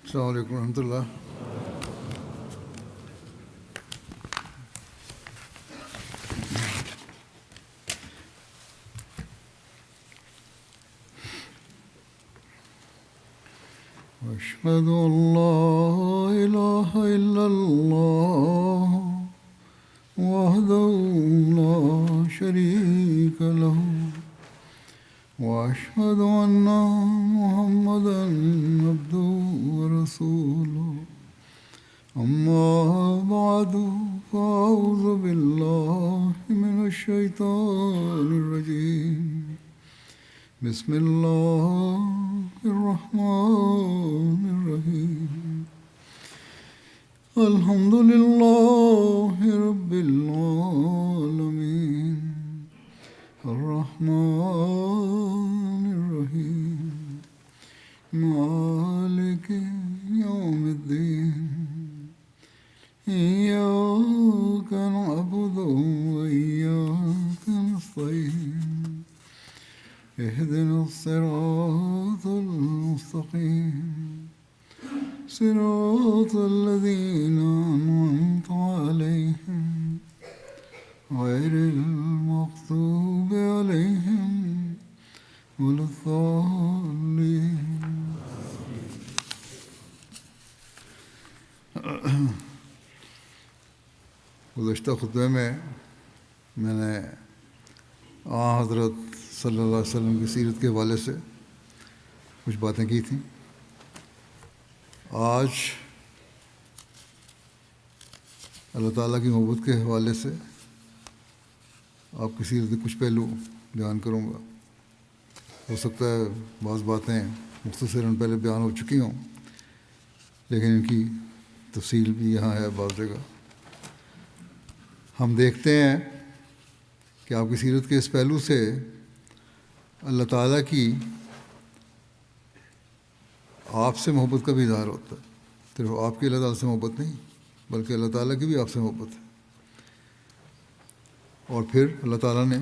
السلام علیکم ورحمۃ اللہ۔ أشهد أن لا إله إلا الله وحده لا شريك له وأشهد أن محمدا عبده ورسوله أما بعد فأعوذ بالله من الشيطان الرجيم بسم الله الرحمن الرحيم الحمد لله رب العالمين الرحمن الرحيم مالك يوم الدين إياك نعبد وإياك نستعين اهدنا الصراط المستقيم صراط الذين أنعمت عليهم غير المغضوب عليهم ولا الضالين۔ گزشتہ خطبے میں نے حضرت صلی اللہ علیہ وسلم کی سیرت کے حوالے سے کچھ باتیں کی تھیں۔ آج اللہ تعالیٰ کی محبت کے حوالے سے آپ کی سیرت کے کچھ پہلو بیان کروں گا۔ ہو سکتا ہے بعض باتیں مختصراً پہلے بیان ہو چکی ہوں، لیکن ان کی تفصیل بھی یہاں ہے بعض جگہ۔ ہم دیکھتے ہیں کہ آپ کی سیرت کے اس پہلو سے اللہ تعالیٰ کی آپ سے محبت کا بھی اظہار ہوتا ہے۔ صرف آپ کی اللہ تعالیٰ سے محبت نہیں، بلکہ اللہ تعالیٰ کی بھی آپ سے محبت ہے۔ اور پھر اللہ تعالیٰ نے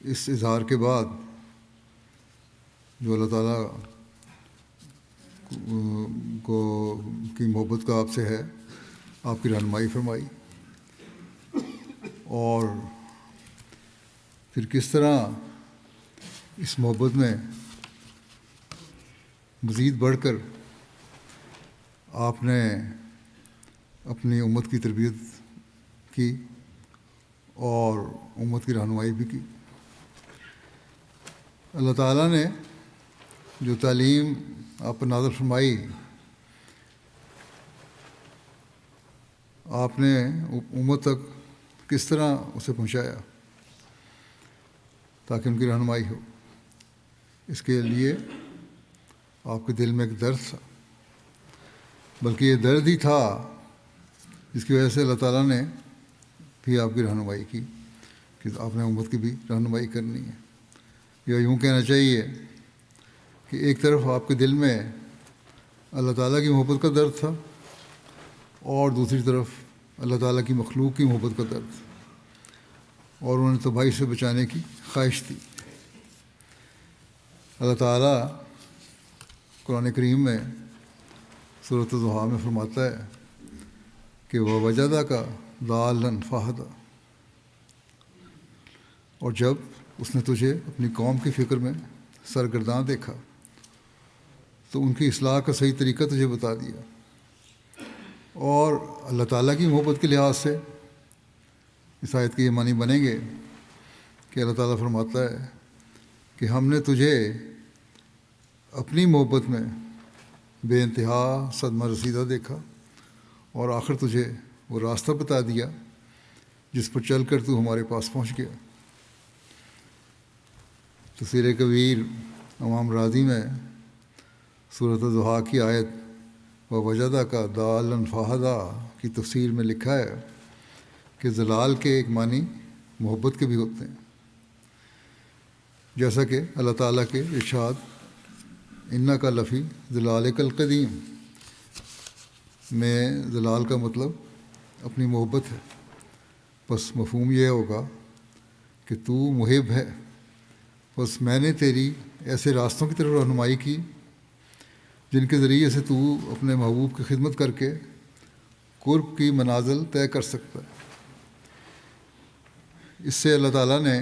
اس اظہار کے بعد جو اللہ تعالیٰ کی محبت کا آپ سے ہے، آپ کی رہنمائی فرمائی، اور پھر کس طرح اس محبت میں مزید بڑھ کر آپ نے اپنی امت کی تربیت کی اور امت کی رہنمائی بھی کی۔ اللہ تعالیٰ نے جو تعلیم آپ پر نازل فرمائی، آپ نے امت تک کس طرح اسے پہنچایا تاکہ ان کی رہنمائی ہو۔ اس کے لیے آپ کے دل میں ایک درد تھا، بلکہ یہ درد ہی تھا جس کی وجہ سے اللہ تعالیٰ نے بھی آپ کی رہنمائی کی کہ آپ نے امت کی بھی رہنمائی کرنی ہے۔ یا یوں کہنا چاہیے کہ ایک طرف آپ کے دل میں اللہ تعالیٰ کی محبت کا درد تھا، اور دوسری طرف اللہ تعالیٰ کی مخلوق کی محبت کا درد، اور انہوں نے تباہی سے بچانے کی خواہش تھی۔ اللہ تعالیٰ قرآن کریم میں سورۃ الضحیٰ میں فرماتا ہے کہ وَوَجَدَكَ ضَالًّا فَہَدَىٰ، اور جب اس نے تجھے اپنی قوم کی فکر میں سرگرداں دیکھا تو ان کی اصلاح کا صحیح طریقہ تجھے بتا دیا۔ اور اللہ تعالیٰ کی محبت کے لحاظ سے اس آیت کے یہ معنی بنیں گے کہ اللہ تعالیٰ فرماتا ہے کہ ہم نے تجھے اپنی محبت میں بے انتہا صدمہ رسیدہ دیکھا، اور آخر تجھے وہ راستہ بتا دیا جس پر چل کر تو ہمارے پاس پہنچ گیا۔ تفسیر کبیر امام راضی میں سورۃ الضحیٰ کی آیت وَوَجَدَكَ ضَالًّا فَہَدَىٰ کی تفسیر میں لکھا ہے کہ ضلال کے ایک معنی محبت کے بھی ہوتے ہیں، جیسا کہ اللہ تعالیٰ کے ارشاد اِنَّكَ لَفِي ضِلَالِكَ الْقَدِيمِ میں ضلال کا مطلب اپنی محبت ہے۔ بس مفہوم یہ ہوگا کہ تو محب ہے، بس میں نے تیری ایسے راستوں کی طرف رہنمائی کی جن کے ذریعے سے تو اپنے محبوب کی خدمت کر کے قرب کی منازل طے کر سکتا ہے۔ اس سے اللہ تعالیٰ نے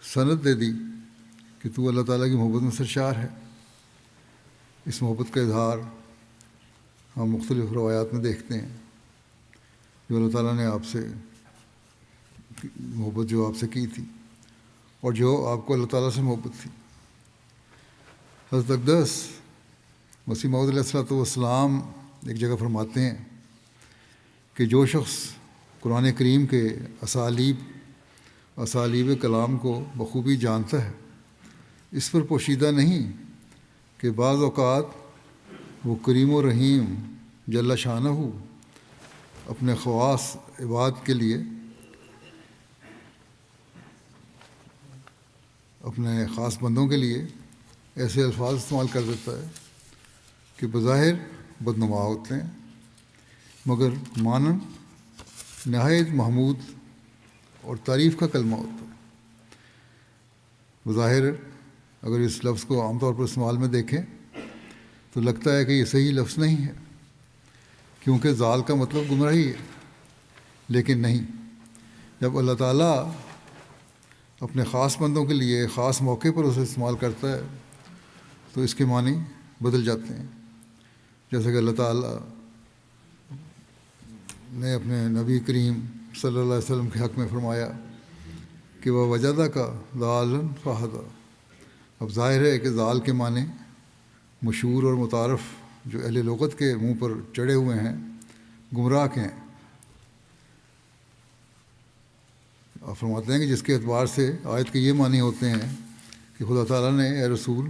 سند دے دی کہ تو اللہ تعالیٰ کی محبت میں سرشار ہے۔ اس محبت کا اظہار ہم مختلف روایات میں دیکھتے ہیں، جو اللہ تعالیٰ نے آپ سے محبت جو آپ سے کی تھی اور جو آپ کو اللہ تعالیٰ سے محبت تھی۔ حضرت اقدس مسیح موعود علیہ الصلوۃ والسلام ایک جگہ فرماتے ہیں کہ جو شخص قرآن کریم کے اسالیب کلام کو بخوبی جانتا ہے، اس پر پوشیدہ نہیں کہ بعض اوقات وہ کریم و رحیم جل شانہ اپنے خواص عباد کے لیے، اپنے خاص بندوں کے لیے ایسے الفاظ استعمال کر دیتا ہے کہ بظاہر بدنما ہوتے ہیں مگر معنن نہایت محمود اور تعریف کا کلمہ ہوتا ہے۔ بظاہر اگر اس لفظ کو عام طور پر استعمال میں دیکھیں تو لگتا ہے کہ یہ صحیح لفظ نہیں ہے، کیونکہ ضال کا مطلب گمراہی ہے، لیکن نہیں، جب اللہ تعالیٰ اپنے خاص بندوں کے لیے خاص موقع پر اسے استعمال کرتا ہے تو اس کے معنی بدل جاتے ہیں۔ جیسے کہ اللہ تعالیٰ نے اپنے نبی کریم صلی اللہ علیہ وسلم کے حق میں فرمایا کہ وہ وجدہ کا ضالن فہدیٰ۔ اب ظاہر ہے کہ ضال کے معنی مشہور اور متعارف جو اہل لغت کے منہ پر چڑھے ہوئے ہیں، گمراہ کے ہیں۔ آپ فرماتے ہیں کہ جس کے اعتبار سے آیت کے یہ معنی ہوتے ہیں کہ خدا تعالیٰ نے اے رسول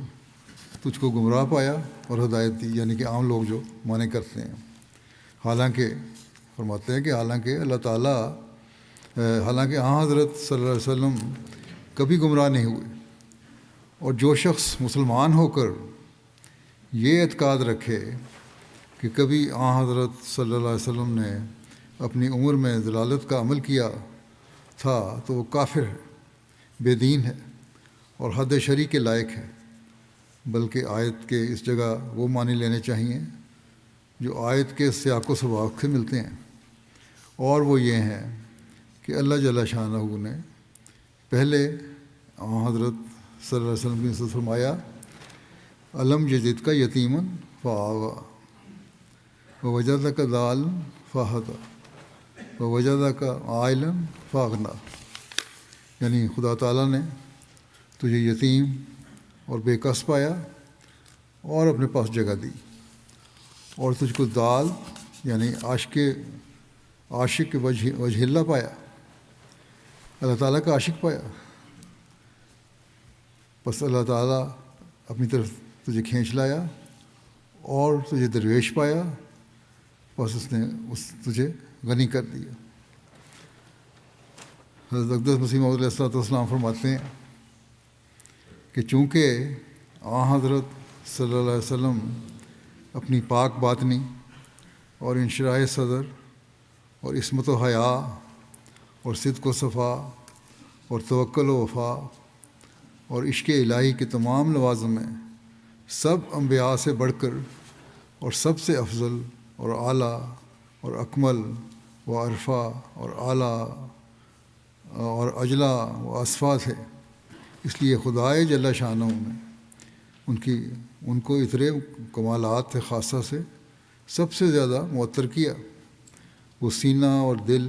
تجھ کو گمراہ پایا اور ہدایت دی، یعنی کہ عام لوگ جو معنی کرتے ہیں۔ حالانکہ فرماتے ہیں کہ حالانکہ اللہ تعالیٰ حالانکہ حضرت صلی اللہ علیہ وسلم کبھی گمراہ نہیں ہوئے، اور جو شخص مسلمان ہو کر یہ اعتقاد رکھے کہ کبھی حضرت صلی اللہ علیہ وسلم نے اپنی عمر میں ضلالت کا عمل کیا تھا تو وہ کافر ہے، بے دین ہے اور حد شرع کے لائق ہے۔ بلکہ آیت کے اس جگہ وہ معنی لینے چاہیے جو آیت کے سیاق و سباق سے ملتے ہیں، اور وہ یہ ہیں کہ اللہ جل شانہ نے پہلے حضرت صلی اللہ علیہ وسلم کی نسبت فرمایا علم یجد کا یتیمن فآویٰ ووجدہ کا ضالن فہدیٰ ووجدہ کا عائلن فاغنیٰ، یعنی خدا تعالیٰ نے تجھے یتیم اور بے کس پایا اور اپنے پاس جگہ دی، اور تجھ کو ضال یعنی عاشق وجہ اللہ پایا، اللہ تعالیٰ کا عاشق پایا۔ بس اللہ تعالیٰ اپنی طرف تجھے کھینچ لایا اور تجھے درویش پایا، بس اس نے تجھے غنی کر دیا۔ حضرت اقدس مسیح موعود علیہ الصلوۃ والسلام فرماتے ہیں کہ چونکہ حضرت صلی اللہ علیہ وسلم اپنی پاک باطنی اور انشراح صدر اور عصمت و حیا اور صدق و صفا اور توکل و وفا اور عشق الہی کے تمام لوازم میں سب انبیاء سے بڑھ کر اور سب سے افضل اور اعلیٰ اور اکمل و عرفہ اور اعلیٰ اور اجلا و اصفا تھے، اس لیے خدائے جل شانہ نے ان کو اتنے کمالات خاصہ سے سب سے زیادہ معطر کیا۔ وہ سینہ اور دل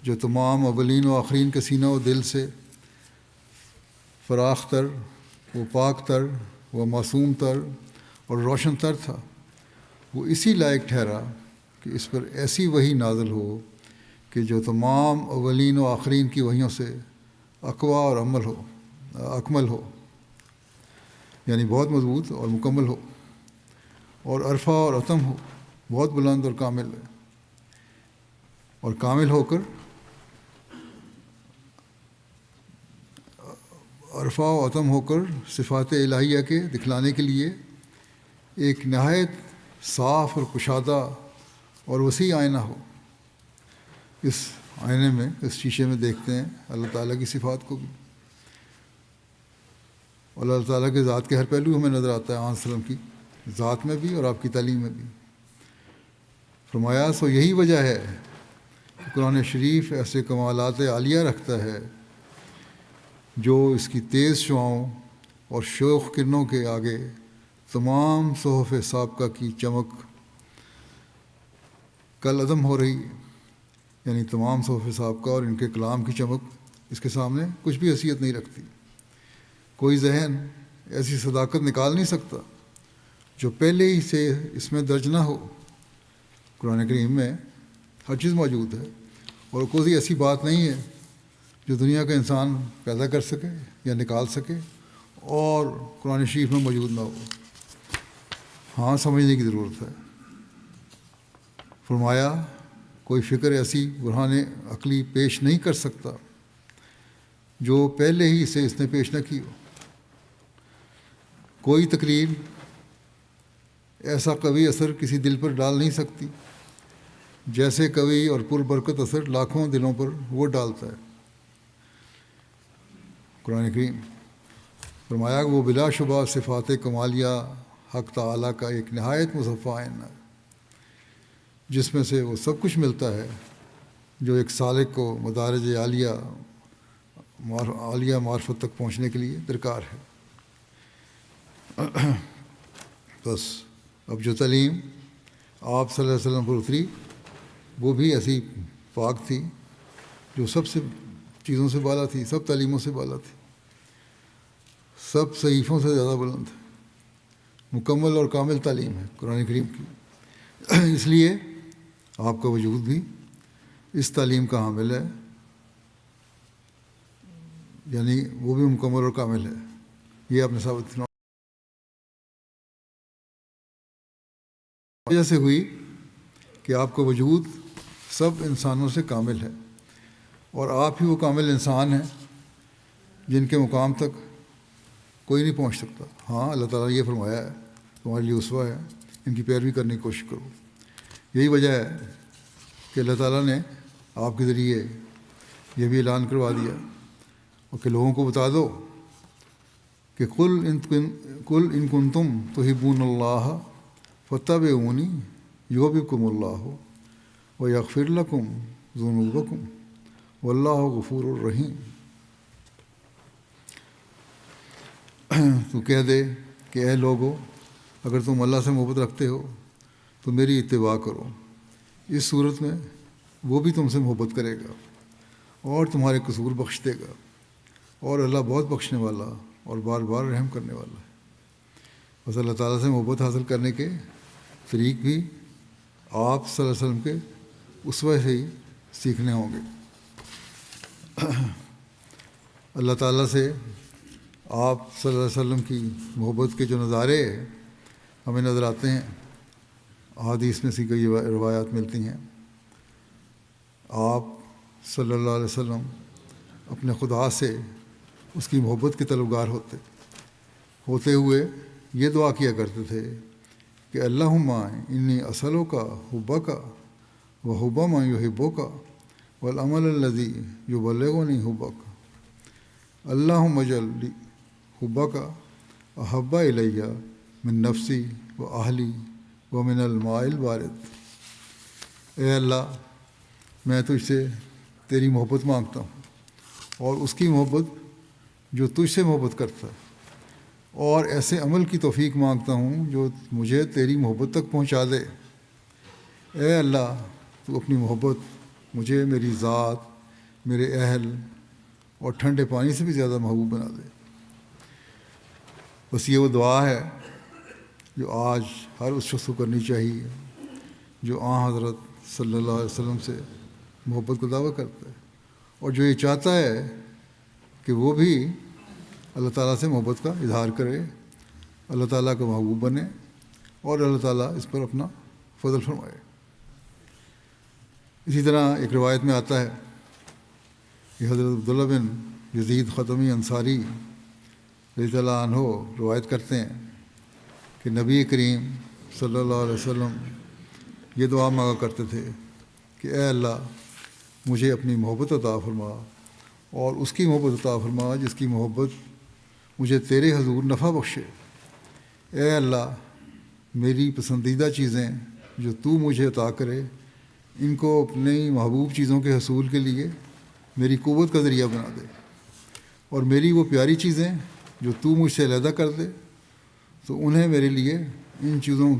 جو تمام اولین و آخرین کے سینہ و دل سے فراخ تر، وہ پاک تر، وہ معصوم تر اور روشن تر تھا، وہ اسی لائق ٹھہرا کہ اس پر ایسی وحی نازل ہو کہ جو تمام اولین و آخرین کی وحیوں سے اقویٰ اور اکمل ہو، یعنی بہت مضبوط اور مکمل ہو، اور عرفہ اور اتم ہو، بہت بلند اور کامل ہے، اور کامل ہو کر عرفہ و اتم ہو کر صفات الہیہ کے دکھلانے کے لیے ایک نہایت صاف اور کشادہ اور وسیع آئینہ ہو۔ اس آئینے میں، اس شیشے میں دیکھتے ہیں اللہ تعالیٰ کی صفات کو بھی، اور اللہ تعالیٰ کے ذات کے ہر پہلو ہمیں نظر آتا ہے۔ آن وسلم کی ذات میں بھی اور آپ کی تعلیم میں بھی۔ فرمایا سو یہی وجہ ہے کہ قرآن شریف ایسے کمالات عالیہ رکھتا ہے جو اس کی تیز شعاؤں اور شوخ کرنوں کے آگے تمام صحف سابقہ کی چمک کل عدم ہو رہی ہے۔ یعنی تمام صحف سابقہ اور ان کے کلام کی چمک اس کے سامنے کچھ بھی حیثیت نہیں رکھتی۔ کوئی ذہن ایسی صداقت نکال نہیں سکتا جو پہلے ہی سے اس میں درج نہ ہو۔ قرآن کریم میں ہر چیز موجود ہے، اور کوئی ایسی بات نہیں ہے جو دنیا کا انسان پیدا کر سکے یا نکال سکے اور قرآن شریف میں موجود نہ ہو۔ ہاں، سمجھنے کی ضرورت ہے۔ فرمایا کوئی فکر ایسی برہان عقلی پیش نہیں کر سکتا جو پہلے ہی سے اس نے پیش نہ کی ہو۔ کوئی تقریر ایسا قوی اثر کسی دل پر ڈال نہیں سکتی جیسے قوی اور پربرکت اثر لاکھوں دلوں پر وہ ڈالتا ہے۔ قرآن کریم فرمایا کہ وہ بلا شبہ صفات کمالیہ حق تعالیٰ کا ایک نہایت مصفہ آئینہ ہے، جس میں سے وہ سب کچھ ملتا ہے جو ایک سالک کو مدارج عالیہ معرفت تک پہنچنے کے لیے درکار ہے۔ بس اب جو تعلیم آپ صلی اللہ علیہ وسلم پر اتری وہ بھی ایسی پاک تھی جو سب سے چیزوں سے بالا تھی، سب تعلیموں سے بالا تھی، سب صحیفوں سے زیادہ بلند ہے۔ مکمل اور کامل تعلیم ہے قرآن کریم کی، اس لیے آپ کا وجود بھی اس تعلیم کا حامل ہے، یعنی وہ بھی مکمل اور کامل ہے۔ یہ آپ نے ثابت وجہ سے ہوئی کہ آپ کا وجود سب انسانوں سے کامل ہے، اور آپ ہی وہ کامل انسان ہیں جن کے مقام تک کوئی نہیں پہنچ سکتا۔ ہاں، اللہ تعالیٰ نے یہ فرمایا ہے تمہارے لیے اسوہ ہے، ان کی پیروی کرنے کی کوشش کرو۔ یہی وجہ ہے کہ اللہ تعالیٰ نے آپ کے ذریعے یہ بھی اعلان کروا دیا اور کہ لوگوں کو بتا دو کہ قل ان کنتم تحبون اللہ فاتبعونی یحببکم اللہ ویغفر لکم ذنوبکم واللہ غفور الرحیم۔ تو کہہ دے کہ اے لوگو، اگر تم اللہ سے محبت رکھتے ہو تو میری اتباع کرو، اس صورت میں وہ بھی تم سے محبت کرے گا اور تمہارے قصور بخش دے گا، اور اللہ بہت بخشنے والا اور بار بار رحم کرنے والا ہے۔ بس اللہ تعالیٰ سے محبت حاصل کرنے کے طریق بھی آپ صلی اللہ علیہ وسلم کے اسوہ سے ہی سیکھنے ہوں گے۔ اللہ تعالیٰ سے آپ صلی اللہ علیہ وسلم کی محبت کے جو نظارے ہمیں نظر آتے ہیں، احادیث میں سے کئی روایات ملتی ہیں۔ آپ صلی اللہ علیہ وسلم اپنے خدا سے اس کی محبت کے طلبگار ہوتے ہوئے یہ دعا کیا کرتے تھے کہ اللہم انی اسألک حبک و حب من یحبک والعمل الذی یبلغنی حبک اللہم اجعل حبک احب الی من نفسی و اہلی و من الماء البارد۔ اے اللہ، میں تجھ سے تیری محبت مانگتا ہوں اور اس کی محبت جو تجھ سے محبت کرتا ہے، اور ایسے عمل کی توفیق مانگتا ہوں جو مجھے تیری محبت تک پہنچا دے۔ اے اللہ، تو اپنی محبت مجھے میری ذات، میرے اہل اور ٹھنڈے پانی سے بھی زیادہ محبوب بنا دے۔ بس یہ وہ دعا ہے جو آج ہر اس شخص کو کرنی چاہیے جو حضرت صلی اللہ علیہ وسلم سے محبت کا دعویٰ کرتا ہے، اور جو یہ چاہتا ہے کہ وہ بھی اللہ تعالیٰ سے محبت کا اظہار کرے، اللہ تعالیٰ کا محبوب بنے، اور اللہ تعالیٰ اس پر اپنا فضل فرمائے۔ اسی طرح ایک روایت میں آتا ہے کہ حضرت عبداللہ بن یزید ختمی انصاری رضی اللہ عنہ روایت کرتے ہیں کہ نبی کریم صلی اللہ علیہ وسلم یہ دعا مانگا کرتے تھے کہ اے اللہ، مجھے اپنی محبت عطا فرما، اور اس کی محبت عطا فرما جس کی محبت مجھے تیرے حضور نفع بخشے۔ اے اللہ، میری پسندیدہ چیزیں جو تو مجھے عطا کرے ان کو اپنی محبوب چیزوں کے حصول کے لیے میری قوت کا ذریعہ بنا دے، اور میری وہ پیاری چیزیں جو تو مجھ سے علیحدہ کر دے تو انہیں میرے لیے ان چیزوں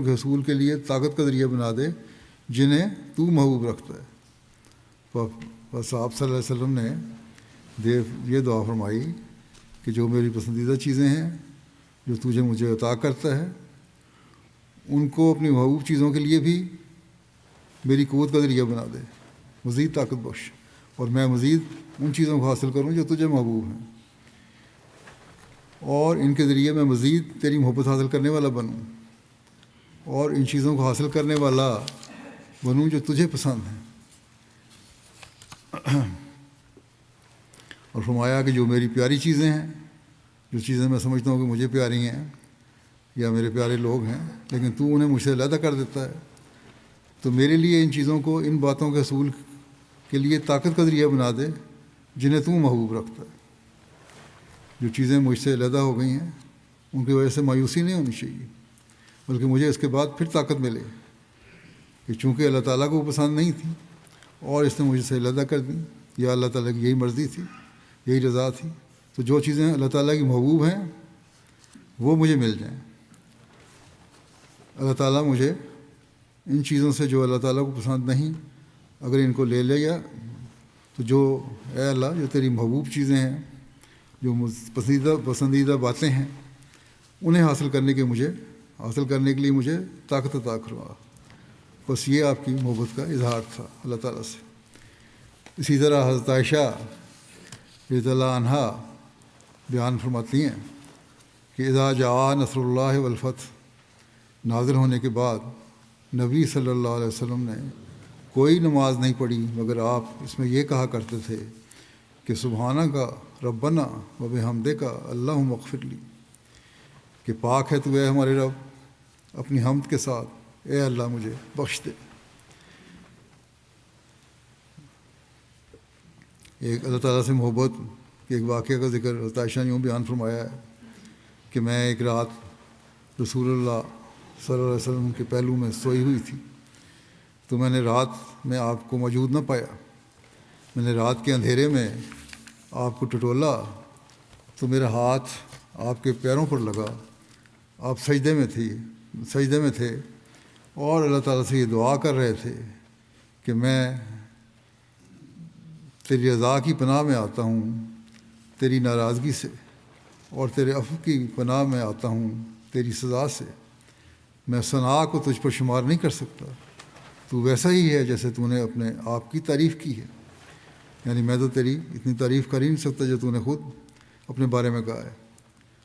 کے حصول کے لیے طاقت کا ذریعہ بنا دے جنہیں تو محبوب رکھتا ہے۔ بس آپ صلی اللہ علیہ وسلم نے یہ دعا فرمائی کہ جو میری پسندیدہ چیزیں ہیں جو تجھے مجھے عطا کرتا ہے ان کو اپنی محبوب چیزوں کے لیے بھی میری قوت کا ذریعہ بنا دے، مزید طاقت بخش، اور میں مزید ان چیزوں کو حاصل کروں جو تجھے محبوب ہیں، اور ان کے ذریعے میں مزید تیری محبت حاصل کرنے والا بنوں، اور ان چیزوں کو حاصل کرنے والا بنوں جو تجھے پسند ہیں۔ اور فرمایا کہ جو میری پیاری چیزیں ہیں، جو چیزیں میں سمجھتا ہوں کہ مجھے پیاری ہیں یا میرے پیارے لوگ ہیں لیکن تو انہیں مجھ سے علیحدہ کر دیتا ہے، تو میرے لیے ان چیزوں کو، ان باتوں کے حصول کے لیے طاقت کا ذریعہ بنا دے جنہیں تو محبوب رکھتا ہے۔ جو چیزیں مجھ سے علیحدہ ہو گئی ہیں ان کی وجہ سے مایوسی نہیں ہونی چاہیے، بلکہ مجھے اس کے بعد پھر طاقت ملے کہ چونکہ اللہ تعالیٰ کو وہ پسند نہیں تھی اور اس نے مجھ سے علیحدہ کر دی، یا اللہ تعالیٰ کی یہی مرضی تھی، یہی رضا تھی، تو جو چیزیں اللہ تعالیٰ کی محبوب ہیں وہ مجھے مل جائیں۔ اللہ تعالیٰ مجھے ان چیزوں سے جو اللہ تعالیٰ کو پسند نہیں، اگر ان کو لے لیا تو جو اے اللہ جو تیری محبوب چیزیں ہیں، جو پسندیدہ باتیں ہیں، انہیں حاصل کرنے کے لیے مجھے طاقت عطا کروا۔ بس یہ آپ کی محبت کا اظہار تھا اللہ تعالیٰ سے۔ اسی طرح حضرت عائشہ رضی اللہ عنہا بیان فرماتی ہیں کہ اذا جاء نصر اللہ والفتح نازل ہونے کے بعد نبی صلی اللہ علیہ وسلم نے کوئی نماز نہیں پڑھی مگر آپ اس میں یہ کہا کرتے تھے کہ سبحانہ کا ربنا و بحمدہ کا اللہم اغفر لی، کہ پاک ہے تو اے ہمارے رب اپنی حمد کے ساتھ اے اللہ مجھے بخش دے۔ ایک اللہ تعالیٰ سے محبت کے ایک واقعہ کا ذکر حضرت عائشہ نے یوں بیان فرمایا ہے کہ میں ایک رات رسول اللہ صلی اللہ علیہ وسلم کے پہلو میں سوئی ہوئی تھی، تو میں نے رات میں آپ کو موجود نہ پایا۔ میں نے رات کے اندھیرے میں آپ کو ٹٹولا تو میرا ہاتھ آپ کے پیروں پر لگا، آپ سجدے میں تھے اور اللہ تعالیٰ سے یہ دعا کر رہے تھے کہ میں تیری رضا کی پناہ میں آتا ہوں تیری ناراضگی سے، اور تیرے عفو کی پناہ میں آتا ہوں تیری سزا سے۔ میں ثنا کو تجھ پر شمار نہیں کر سکتا، تو ویسا ہی ہے جیسے تو نے اپنے آپ کی تعریف کی ہے، یعنی میں تو تیری اتنی تعریف کر ہی نہیں سکتا جو تو نے خود اپنے بارے میں کہا ہے،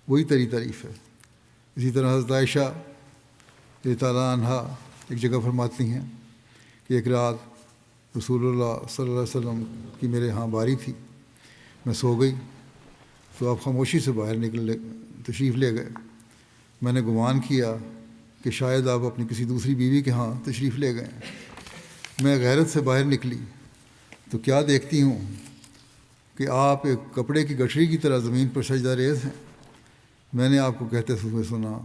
وہی تیری تعریف ہے۔ اسی طرح حضرت عائشہ رضی اللہ عنہا ایک جگہ فرماتی ہیں کہ ایک رات رسول اللہ صلی اللہ علیہ وسلم کی میرے ہاں باری تھی، میں سو گئی تو آپ خاموشی سے باہر تشریف لے گئے۔ میں نے گمان کیا کہ شاید آپ اپنی کسی دوسری بیوی کے ہاں تشریف لے گئے۔ میں غیرت سے باہر نکلی تو کیا دیکھتی ہوں کہ آپ ایک کپڑے کی گٹھری کی طرح زمین پر سجدہ ریز ہیں۔ میں نے آپ کو کہتے ہوئے سنا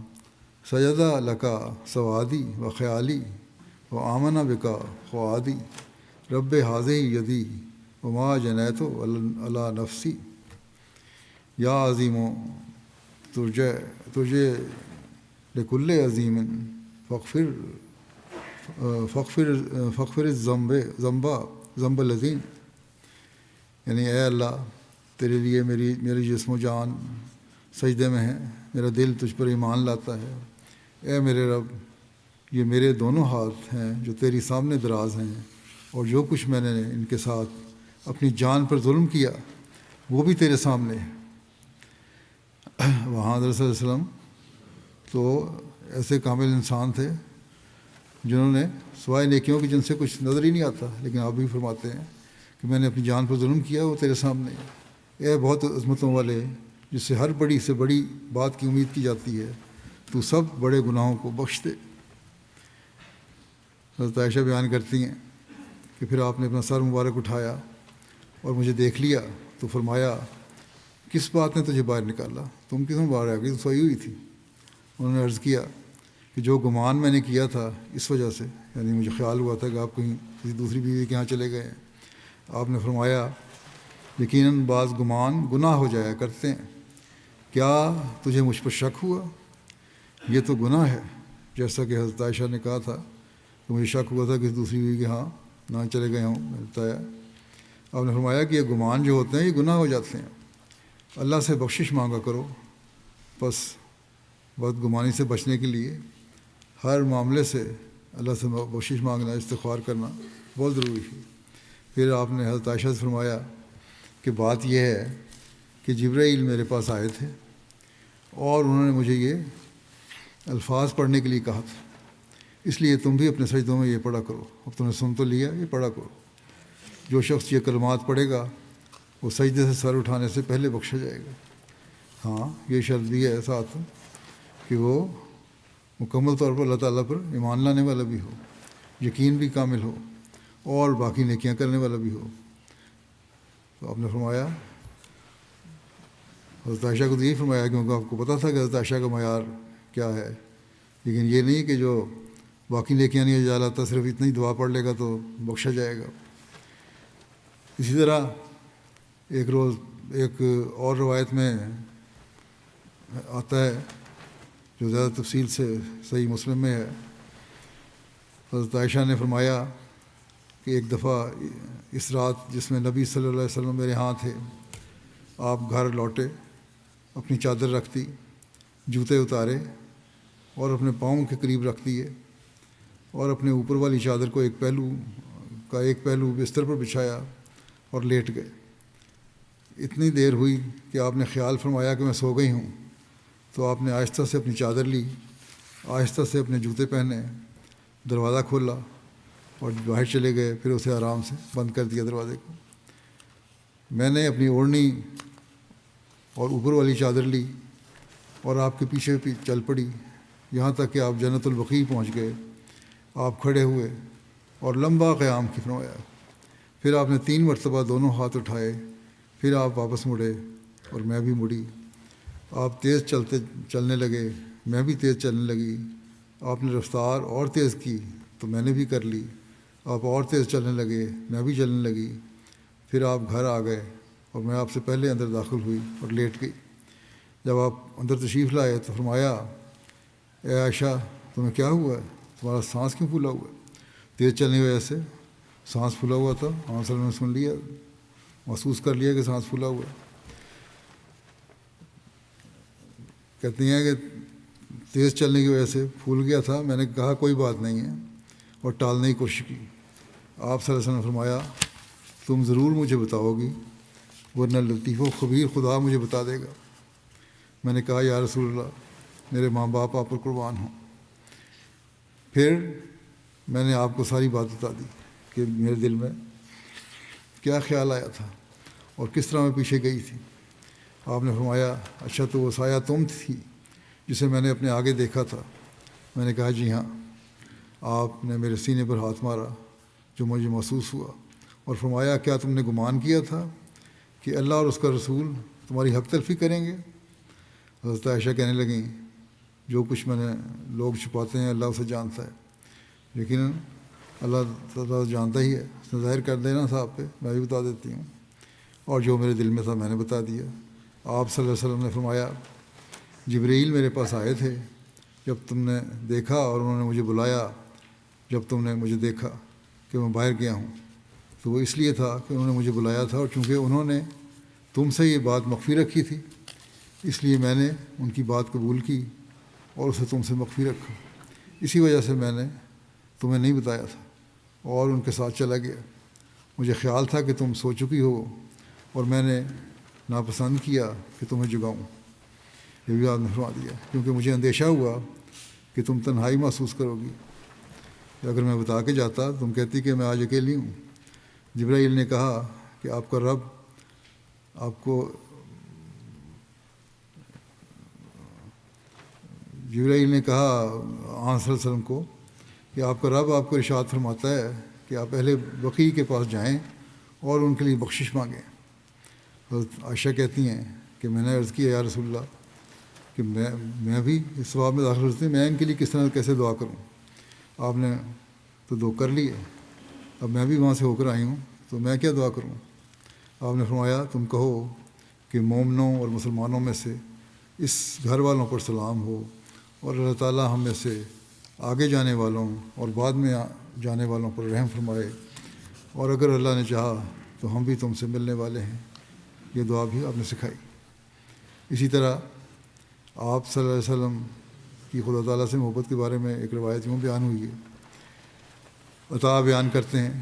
سجدہ لکا سوادی و خیالی و آمنہ بکا خوادی رب حاضی یدی وما جنیت علی نفسی یا عظیم و ترجے لکل عظیم فغفر ذنب العظیم، یعنی اے اللہ تیرے لیے میری جسم و جان سجدے میں ہے، میرا دل تجھ پر ایمان لاتا ہے، اے میرے رب یہ میرے دونوں ہاتھ ہیں جو تیری سامنے دراز ہیں، اور جو کچھ میں نے ان کے ساتھ اپنی جان پر ظلم کیا وہ بھی تیرے سامنے ہے۔ وہاں حضرت صلی اللہ علیہ وسلم تو ایسے کامل انسان تھے جنہوں نے سوائے نیکیوں کی جن سے کچھ نظر ہی نہیں آتا، لیکن آپ بھی فرماتے ہیں کہ میں نے اپنی جان پر ظلم کیا وہ تیرے سامنے ہے۔ اے بہت عظمتوں والے جس سے ہر بڑی سے بڑی بات کی امید کی جاتی ہے، تو سب بڑے گناہوں کو بخش دے۔ حضرت عائشہ بیان کرتی ہیں کہ پھر آپ نے اپنا سر مبارک اٹھایا اور مجھے دیکھ لیا تو فرمایا کس بات نے تجھے باہر نکالا، تم کس میں باہر آ گئی، تم سوئی ہوئی تھی۔ انہوں نے عرض کیا کہ جو گمان میں نے کیا تھا اس وجہ سے، یعنی مجھے خیال ہوا تھا کہ آپ کہیں کسی دوسری بیوی کے یہاں چلے گئے ہیں، آپ نے فرمایا یقیناً بعض گمان گناہ ہو جایا کرتے ہیں، کیا تجھے مجھ پر شک ہوا؟ یہ تو گناہ ہے، جیسا کہ حضرت عائشہ نے کہا تھا کہ مجھے شک ہوا تھا کہ دوسری بیوی کے ہاں نہ چلے گئے ہوں، میں نے بتایا۔ آپ نے فرمایا کہ یہ گمان جو ہوتے ہیں یہ گناہ ہو جاتے ہیں، اللہ سے بخشش مانگا کرو۔ بس بدگمانی سے بچنے کے لیے ہر معاملے سے اللہ سے بخشش مانگنا، استغفار کرنا بہت ضروری ہے۔ پھر آپ نے حضرت عائشہ سے فرمایا کہ بات یہ ہے کہ جبرائیل میرے پاس آئے تھے اور انہوں نے مجھے یہ الفاظ پڑھنے کے لیے کہا تھا، اس لیے تم بھی اپنے سجدوں میں یہ پڑھا کرو۔ اب تم نے سن تو لیا، یہ پڑھا کرو۔ جو شخص یہ کلمات پڑھے گا وہ سجدے سے سر اٹھانے سے پہلے بخشا جائے گا۔ ہاں، یہ شرط بھی ہے ساتھ کہ وہ مکمل طور پر اللہ تعالیٰ پر ایمان لانے والا بھی ہو، یقین بھی کامل ہو، اور باقی نیکیاں کرنے والا بھی ہو۔ تو آپ نے فرمایا، حضرت عائشہ کو تو یہی فرمایا کیونکہ آپ کو پتہ تھا کہ حضرت عائشہ کا معیار کیا ہے، لیکن یہ نہیں کہ جو باقی نیکیاں نہیں جا لاتا صرف اتنی دعا پڑھ لے گا تو بخشا جائے گا۔ اسی طرح ایک روز ایک اور روایت میں آتا ہے جو زیادہ تفصیل سے صحیح مسلم میں ہے، حضرت عائشہ نے فرمایا کہ ایک دفعہ اس رات جس میں نبی صلی اللہ علیہ وسلم میرے ہاں تھے، آپ گھر لوٹے، اپنی چادر رکھ دی، جوتے اتارے اور اپنے پاؤں کے قریب رکھ دیے اور اپنے اوپر والی چادر کو ایک پہلو بستر پر بچھایا اور لیٹ گئے۔ اتنی دیر ہوئی کہ آپ نے خیال فرمایا کہ میں سو گئی ہوں، تو آپ نے آہستہ سے اپنی چادر لی، آہستہ سے اپنے جوتے پہنے، دروازہ کھولا اور باہر چلے گئے، پھر اسے آرام سے بند کر دیا دروازے کو۔ میں نے اپنی اوڑھنی اور اوپر والی چادر لی اور آپ کے پیچھے چل پڑی، یہاں تک کہ آپ جنت البقیع پہنچ گئے۔ آپ کھڑے ہوئے اور لمبا قیام کی فرمایا، پھر آپ نے 3 مرتبہ دونوں ہاتھ اٹھائے، پھر آپ واپس مڑے اور میں بھی مڑی۔ آپ تیز چلنے لگے، میں بھی تیز چلنے لگی۔ آپ نے رفتار اور تیز کی تو میں نے بھی کر لی۔ آپ اور تیز چلنے لگے، میں بھی چلنے لگی۔ پھر آپ گھر آ گئے اور میں آپ سے پہلے اندر داخل ہوئی اور لیٹ گئی۔ جب آپ اندر تشریف لائے تو فرمایا، اے عائشہ تمہیں کیا ہوا ہے؟ تمہارا سانس کیوں پھولا ہوا ہے؟ تیز چلنے کی وجہ سے سانس پھولا ہوا تھا۔ آپ صلی اللہ علیہ وسلم نے سن لیا، محسوس کر لیا کہ سانس پھولا ہوا ہے۔ کہتی ہیں کہ تیز چلنے کی وجہ سے پھول گیا تھا۔ میں نے کہا کوئی بات نہیں ہے اور ٹالنے کی کوشش کی۔ آپ صلی اللہ علیہ وسلم نے فرمایا، تم ضرور مجھے بتاؤ گی ورنہ لطیف و خبیر خدا مجھے بتا دے گا۔ میں نے کہا یا رسول اللہ، میرے ماں باپ آپ پر قربان ہوں۔ پھر میں نے آپ کو ساری بات بتا دی کہ میرے دل میں کیا خیال آیا تھا اور کس طرح میں پیچھے گئی تھی۔ آپ نے فرمایا، اچھا تو وہ سایہ تم تھی جسے میں نے اپنے آگے دیکھا تھا؟ میں نے کہا جی ہاں۔ آپ نے میرے سینے پر ہاتھ مارا جو مجھے محسوس ہوا اور فرمایا، کیا تم نے گمان کیا تھا کہ اللہ اور اس کا رسول تمہاری حق تلفی کریں گے؟ حضرت عائشہ کہنے لگیں، جو کچھ میں نے لوگ چھپاتے ہیں اللہ اسے جانتا ہے، لیکن اللہ تعالیٰ جانتا ہی ہے، اس نے ظاہر کر دینا تھا آپ پہ، میں بھی بتا دیتی ہوں، اور جو میرے دل میں تھا میں نے بتا دیا۔ آپ صلی اللہ علیہ وسلم نے فرمایا، جبرائیل میرے پاس آئے تھے جب تم نے دیکھا اور انہوں نے مجھے بلایا، جب تم نے مجھے دیکھا کہ میں باہر گیا ہوں تو وہ اس لیے تھا کہ انہوں نے مجھے بلایا تھا، اور چونکہ انہوں نے تم سے یہ بات مخفی رکھی تھی اس لیے میں نے ان کی بات قبول کی اور اسے تم سے مخفی رکھا۔ اسی وجہ سے میں نے تمہیں نہیں بتایا تھا اور ان کے ساتھ چلا گیا۔ مجھے خیال تھا کہ تم سو چکی ہو اور میں نے ناپسند کیا کہ تمہیں جگاؤں۔ یہ بھی آپ نے فرما دیا، کیونکہ مجھے اندیشہ ہوا کہ تم تنہائی محسوس کرو گی۔ اگر میں بتا کے جاتا تم کہتی کہ میں آج اکیلی ہوں۔ جبرائیل نے کہا کہ آپ کا رب آپ کو جبرائیل نے کہا آن صلی اللہ علیہ وسلم کو کہ آپ کا رب آپ کو ارشاد فرماتا ہے کہ آپ اہل بقیع کے پاس جائیں اور ان کے لیے بخشش مانگیں۔ حضرت عائشہ کہتی ہیں کہ میں نے عرض کیا یا رسول اللہ، کہ میں بھی اس ثواب میں داخل ہوتی ہوں، میں ان کے لیے کس طرح کیسے دعا کروں. آپ نے تو دو کر لی ہے، اب میں بھی وہاں سے ہو کر آئی ہوں تو میں کیا دعا کروں. آپ نے فرمایا تم کہو کہ مومنوں اور مسلمانوں میں سے اس گھر والوں پر سلام ہو، اور اللہ تعالیٰ ہم میں سے آگے جانے والوں اور بعد میں جانے والوں پر رحم فرمائے، اور اگر اللہ نے چاہا تو ہم بھی تم سے ملنے والے ہیں. یہ دعا بھی آپ نے سکھائی. اسی طرح آپ صلی اللہ علیہ وسلم کی خدا تعالیٰ سے محبت کے بارے میں ایک روایت یوں بیان ہوئی ہے. عطا بیان کرتے ہیں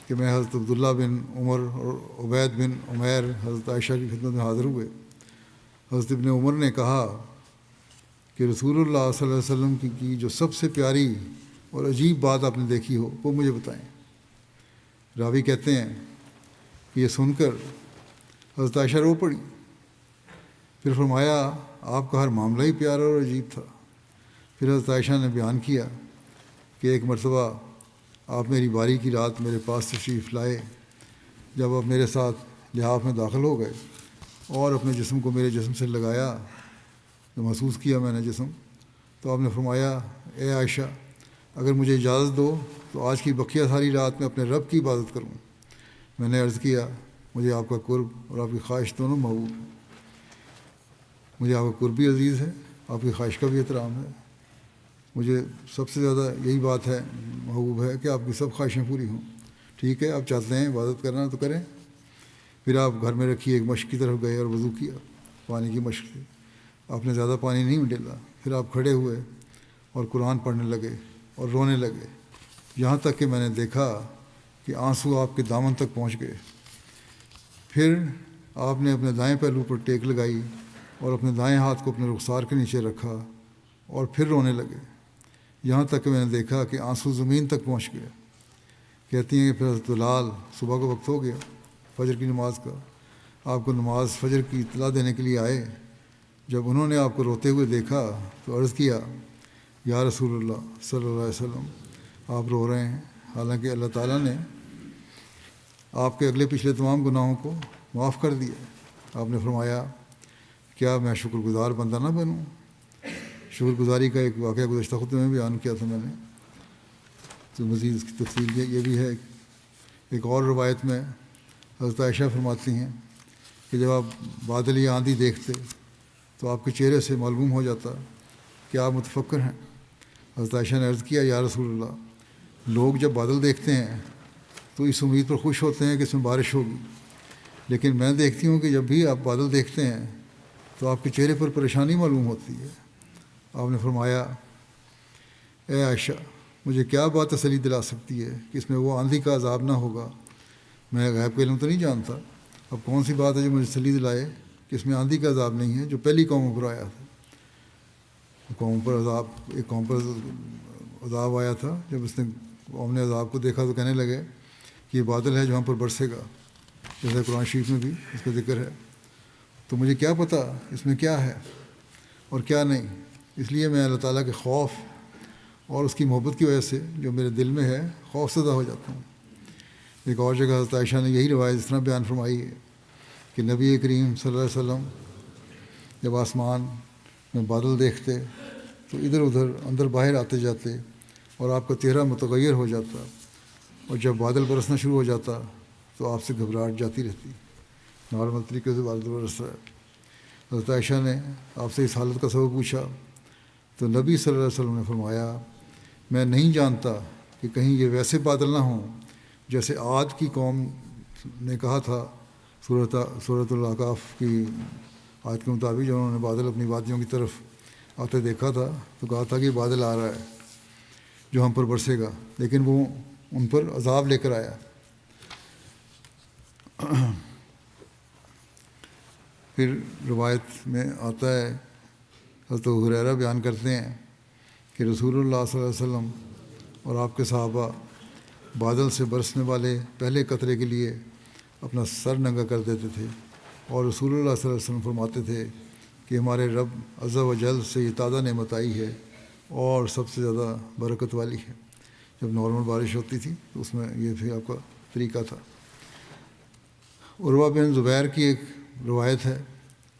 کہ میں حضرت عبداللہ بن عمر اور عبید بن عمیر حضرت عائشہ کی خدمت میں حاضر ہوئے. حضرت ابن عمر نے کہا کہ رسول اللہ صلی اللہ علیہ وسلم کی جو سب سے پیاری اور عجیب بات آپ نے دیکھی ہو وہ مجھے بتائیں. راوی کہتے ہیں کہ یہ سن کر حضرت عائشہ رو پڑی. پھر فرمایا آپ کا ہر معاملہ ہی پیارا اور عجیب تھا. پھر حضرت عائشہ نے بیان کیا کہ ایک مرتبہ آپ میری باری کی رات میرے پاس تشریف لائے. جب آپ میرے ساتھ لحاف میں داخل ہو گئے اور اپنے جسم کو میرے جسم سے لگایا تو محسوس کیا میں نے جسم، تو آپ نے فرمایا اے عائشہ اگر مجھے اجازت دو تو آج کی بقیہ ساری رات میں اپنے رب کی عبادت کروں. میں نے عرض کیا مجھے آپ کا قرب اور آپ کی خواہش دونوں محبوب ہیں. مجھے آپ کا قرب بھی عزیز ہے، آپ کی خواہش کا بھی احترام ہے. مجھے سب سے زیادہ یہی بات ہے محبوب ہے کہ آپ کی سب خواہشیں پوری ہوں. ٹھیک ہے آپ چاہتے ہیں عبادت کرنا تو کریں. پھر آپ گھر میں رکھیے ایک مشق کی طرف گئے اور وضو کیا. پانی کی مشق تھی، آپ نے زیادہ پانی نہیں ڈالا. پھر آپ کھڑے ہوئے اور قرآن پڑھنے لگے اور رونے لگے، یہاں تک کہ میں نے دیکھا کہ آنسو آپ کے دامن تک پہنچ گئے. پھر آپ نے اپنے دائیں پہلو پر ٹیک لگائی اور اپنے دائیں ہاتھ کو اپنے رخسار کے نیچے رکھا اور پھر رونے لگے، یہاں تک کہ میں نے دیکھا کہ آنسو زمین تک پہنچ گئے. کہتی ہیں کہ پھر حضرت بلال صبح کا وقت ہو گیا فجر کی نماز کا، آپ کو نماز فجر کی اطلاع دینے کے لیے آئے. جب انہوں نے آپ کو روتے ہوئے دیکھا تو عرض کیا یا رسول اللہ صلی اللہ علیہ وسلم آپ رو رہے ہیں، حالانکہ اللہ تعالیٰ نے آپ کے اگلے پچھلے تمام گناہوں کو معاف کر دیا. آپ نے فرمایا کیا میں شکر گزار بندہ نہ بنوں. شکر گزاری کا ایک واقعہ گزشتہ خطبے میں بیان کیا تھا میں نے، تو مزید اس کی تفصیل یہ بھی ہے. ایک اور روایت میں حضرت عائشہ فرماتی ہیں کہ جب آپ بادل یا آندھی دیکھتے تو آپ کے چہرے سے معلوم ہو جاتا کہ آپ متفکر ہیں. حضرت عائشہ نے عرض کیا یا رسول اللہ لوگ جب بادل دیکھتے ہیں تو اس امید پر خوش ہوتے ہیں کہ اس میں بارش ہوگی، لیکن میں دیکھتی ہوں کہ جب بھی آپ بادل دیکھتے ہیں تو آپ کے چہرے پر پریشانی معلوم ہوتی ہے. آپ نے فرمایا اے عائشہ مجھے کیا بات تسلی دلا سکتی ہے کہ اس میں وہ آندھی کا عذاب نہ ہوگا. میں غیب کا علم تو نہیں جانتا، اب کون سی بات ہے جو مجھے تسلی دلائے کہ اس میں آندھی کا عذاب نہیں ہے جو پہلی قوموں پر آیا تھا. قوم پر عذاب، ایک قوم پر عذاب آیا تھا، جب اس نے قوم نے عذاب کو دیکھا تو کہنے لگے کہ یہ بادل ہے جو ہم پر برسے گا، جیسے قرآن شریف میں بھی اس کا ذکر ہے. تو مجھے کیا پتہ اس میں کیا ہے اور کیا نہیں. اس لیے میں اللہ تعالیٰ کے خوف اور اس کی محبت کی وجہ سے جو میرے دل میں ہے خوف زدہ ہو جاتا ہوں. ایک اور جگہ حضرت عائشہ نے یہی روایت اس طرح بیان فرمائی ہے کہ نبی کریم صلی اللہ علیہ وسلم جب آسمان میں بادل دیکھتے تو ادھر ادھر اندر باہر آتے جاتے اور آپ کا چہرہ متغیر ہو جاتا، اور جب بادل برسنا شروع ہو جاتا تو آپ سے گھبراہٹ جاتی رہتی. نارمل طریقے سے بادل برس رہا ہے. حضرت عائشہ نے آپ سے اس حالت کا سبب پوچھا تو نبی صلی اللہ علیہ وسلم نے فرمایا میں نہیں جانتا کہ کہیں یہ ویسے بادل نہ ہوں جیسے عاد کی قوم نے کہا تھا سورۃ الاعراف کی آیت کے مطابق. جب انہوں نے بادل اپنی وادیوں کی طرف آتے دیکھا تھا تو کہا تھا کہ بادل آ رہا ہے جو ہم پر برسے گا، لیکن وہ ان پر عذاب لے کر آیا. پھر روایت میں آتا ہے حضرت ہریرہ بیان کرتے ہیں کہ رسول اللہ صلی اللہ علیہ وسلم اور آپ کے صحابہ بادل سے برسنے والے پہلے قطرے کے لیے اپنا سر ننگا کر دیتے تھے، اور رسول اللہ صلی اللہ علیہ وسلم فرماتے تھے کہ ہمارے رب عز و جل سے یہ تازہ نعمت آئی ہے اور سب سے زیادہ برکت والی ہے. جب نارمل بارش ہوتی تھی تو اس میں یہ بھی آپ کا طریقہ تھا. عروہ بن زبیر کی ایک روایت ہے،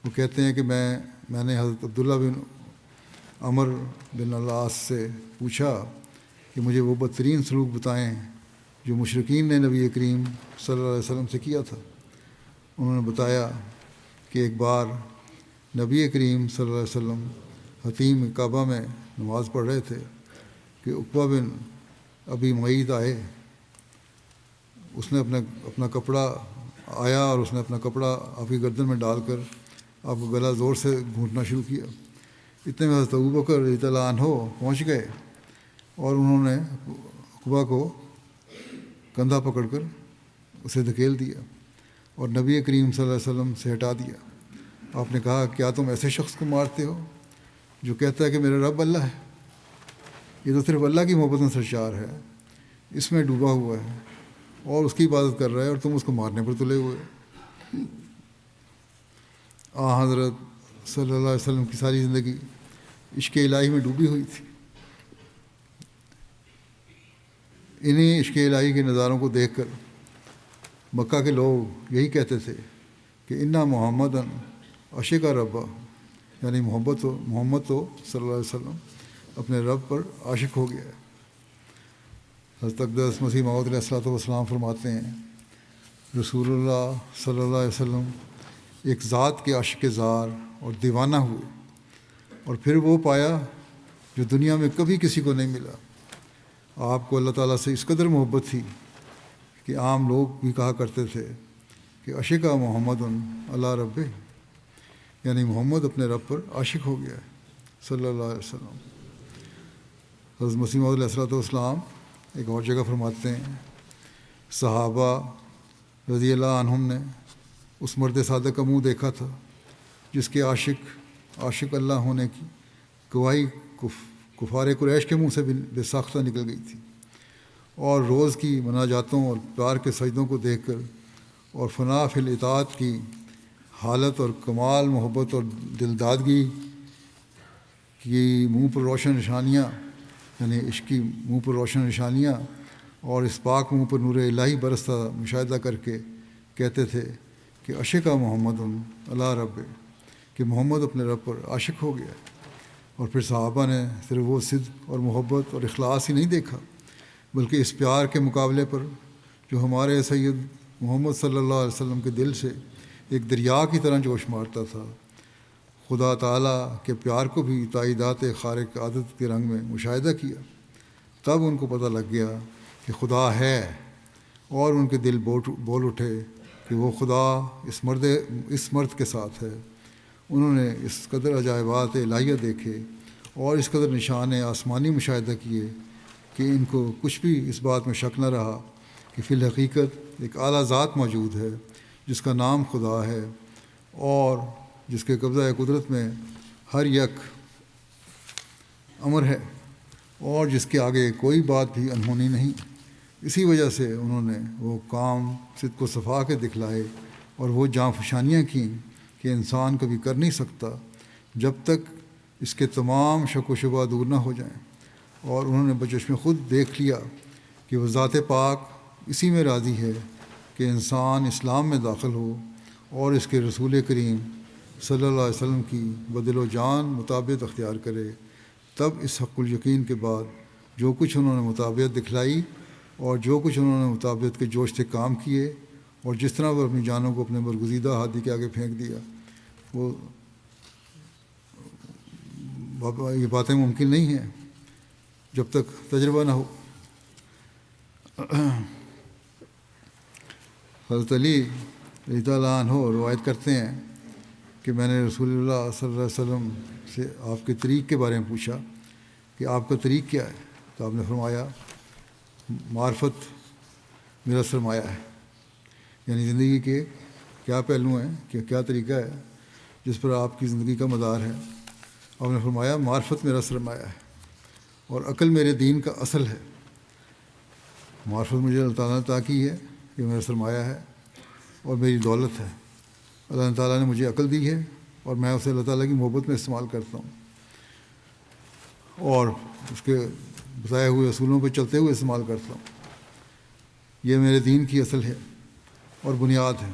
وہ کہتے ہیں کہ میں میں نے حضرت عبداللہ بن عمر بن العاص سے پوچھا کہ مجھے وہ بدترین سلوک بتائیں جو مشرکین نے نبی کریم صلی اللہ علیہ وسلم سے کیا تھا۔ انہوں نے بتایا کہ ایک بار نبی کریم صلی اللہ علیہ وسلم حتیم کعبہ میں نماز پڑھ رہے تھے کہ عقبہ بن ابی معیط آئے۔ اس نے اپنا کپڑا آیا اور اس نے اپنا کپڑا آپ کی گردن میں ڈال کر آپ کا گلا زور سے گھونٹنا شروع کیا۔ اتنے میں حضرت ابوبکر رضی اللہ عنہ پہنچ گئے اور انہوں نے عقبہ کو کندھا پکڑ کر اسے دھکیل دیا اور نبی کریم صلی اللہ علیہ وسلم سے ہٹا دیا۔ آپ نے کہا کیا تم ایسے شخص کو مارتے ہو جو کہتا ہے کہ میرا رب اللہ ہے؟ یہ تو صرف اللہ کی محبت میں سرشار ہے، اس میں ڈوبا ہوا ہے اور اس کی عبادت کر رہا ہے اور تم اس کو مارنے پر تلے ہوئے۔ حضرت صلی اللہ علیہ وسلم کی ساری زندگی عشق الہی میں ڈوبی ہوئی تھی۔ انہی عشق الہی کے نظاروں کو دیکھ کر مکہ کے لوگ یہی کہتے تھے کہ انا محمد عشق ربا، یعنی محمد تو صلی اللہ علیہ وسلم اپنے رب پر عاشق ہو گیا ہے۔ حضرت اقدس مسیح موعود علیہ الصلوۃ والسلام فرماتے ہیں رسول اللہ صلی اللہ علیہ وسلم ایک ذات کے عاشق زار اور دیوانہ ہوئے اور پھر وہ پایا جو دنیا میں کبھی کسی کو نہیں ملا۔ آپ کو اللہ تعالیٰ سے اس قدر محبت تھی کہ عام لوگ بھی کہا کرتے تھے کہ عشق محمد اللہ رب، یعنی محمد اپنے رب پر عاشق ہو گیا ہے صلی اللہ علیہ وسلم۔ حضرت مسیح موعود علیہ الصلوۃ والسلام ایک اور جگہ فرماتے ہیں صحابہ رضی اللہ عنہم نے اس مرد صادق کا منہ دیکھا تھا جس کے عاشق اللہ ہونے کی گواہی کفار قریش کے منہ سے بھی بے ساختہ نکل گئی تھی، اور روز کی مناجاتوں اور پیار کے سجدوں کو دیکھ کر اور فنا فی الاطاعت کی حالت اور کمال محبت اور دلدادگی کی منہ پر روشن نشانیاں، یعنی عشق کی منہ پر روشن نشانیاں اور اس پاک منہ پر نور الہی برستا مشاہدہ کر کے کہتے تھے کہ عشق محمد اللہ رب، کہ محمد اپنے رب پر عاشق ہو گیا۔ اور پھر صحابہ نے صرف وہ صدق اور محبت اور اخلاص ہی نہیں دیکھا بلکہ اس پیار کے مقابلے پر جو ہمارے سید محمد صلی اللہ علیہ وسلم کے دل سے ایک دریا کی طرح جوش مارتا تھا، خدا تعالیٰ کے پیار کو بھی تائیدات خارق عادت کے رنگ میں مشاہدہ کیا۔ تب ان کو پتہ لگ گیا کہ خدا ہے اور ان کے دل بول اٹھے کہ وہ خدا اس مرد کے ساتھ ہے۔ انہوں نے اس قدر عجائبات الہیہ دیکھے اور اس قدر نشان آسمانی مشاہدہ کیے کہ ان کو کچھ بھی اس بات میں شک نہ رہا کہ فی الحقیقت ایک اعلیٰ ذات موجود ہے جس کا نام خدا ہے اور جس کے قبضہ قدرت میں ہر یک امر ہے اور جس کے آگے کوئی بات بھی انہونی نہیں۔ اسی وجہ سے انہوں نے وہ کام صدق و صفا کے دکھلائے اور وہ جاں فشانیاں کیں کہ انسان کبھی کر نہیں سکتا جب تک اس کے تمام شک و شبہ دور نہ ہو جائیں، اور انہوں نے بچشم خود دیکھ لیا کہ وہ ذات پاک اسی میں راضی ہے کہ انسان اسلام میں داخل ہو اور اس کے رسول کریم صلی اللہ علیہ وسلم کی بدل و جان مطابقت اختیار کرے۔ تب اس حق الیقین کے بعد جو کچھ انہوں نے مطابقت دکھلائی اور جو کچھ انہوں نے مطابقت کے جوش سے کام کیے اور جس طرح وہ اپنی جانوں کو اپنے برگزیدہ ہادی کے آگے پھینک دیا، وہ یہ باتیں ممکن نہیں ہیں جب تک تجربہ نہ ہو۔ حضرت علی رضی اللہ عنہ روایت کرتے ہیں کہ میں نے رسول اللہ صلی اللہ علیہ وسلم سے آپ کے طریق کے بارے میں پوچھا کہ آپ کا طریق کیا ہے، تو آپ نے فرمایا معرفت میرا سرمایہ ہے، یعنی زندگی کے کیا پہلو ہیں، کہ کیا طریقہ ہے جس پر آپ کی زندگی کا مدار ہے۔ آپ نے فرمایا معرفت میرا سرمایہ ہے اور عقل میرے دین کا اصل ہے۔ معرفت مجھے اللہ تعالیٰ نے عطا کی ہے، یہ میرا سرمایہ ہے اور میری دولت ہے۔ اللہ تعالیٰ نے مجھے عقل دی ہے اور میں اسے اللہ تعالیٰ کی محبت میں استعمال کرتا ہوں اور اس کے بتائے ہوئے اصولوں پہ چلتے ہوئے استعمال کرتا ہوں۔ یہ میرے دین کی اصل ہے اور بنیاد ہے،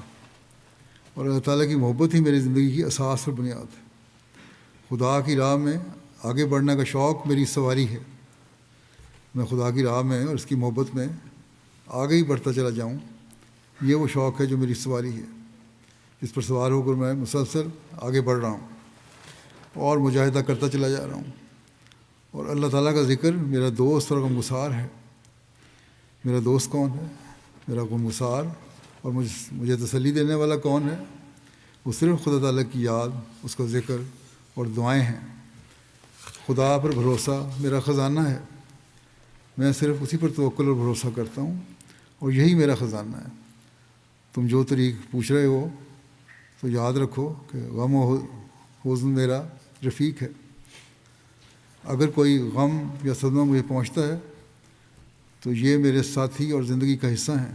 اور اللہ تعالیٰ کی محبت ہی میری زندگی کی اساس اور بنیاد ہے۔ خدا کی راہ میں آگے بڑھنے کا شوق میری سواری ہے. میں خدا کی راہ میں اور اس کی محبت میں آگے ہی بڑھتا چلا جاؤں، یہ وہ شوق ہے جو میری سواری ہے، جس پر سوار ہو کر میں مسلسل آگے بڑھ رہا ہوں اور مجاہدہ کرتا چلا جا رہا ہوں. اور اللہ تعالیٰ کا ذکر میرا دوست اور غمگسار ہے. میرا دوست کون ہے؟ میرا غمگسار اور مجھے تسلی دینے والا کون ہے؟ وہ صرف خدا تعالیٰ کی یاد، اس کا ذکر اور دعائیں ہیں. خدا پر بھروسہ میرا خزانہ ہے. میں صرف اسی پر توکل اور بھروسہ کرتا ہوں اور یہی میرا خزانہ ہے. تم جو طریق پوچھ رہے ہو تو یاد رکھو کہ غم و حزن میرا رفیق ہے. اگر کوئی غم یا صدمہ مجھے پہنچتا ہے تو یہ میرے ساتھی اور زندگی کا حصہ ہیں.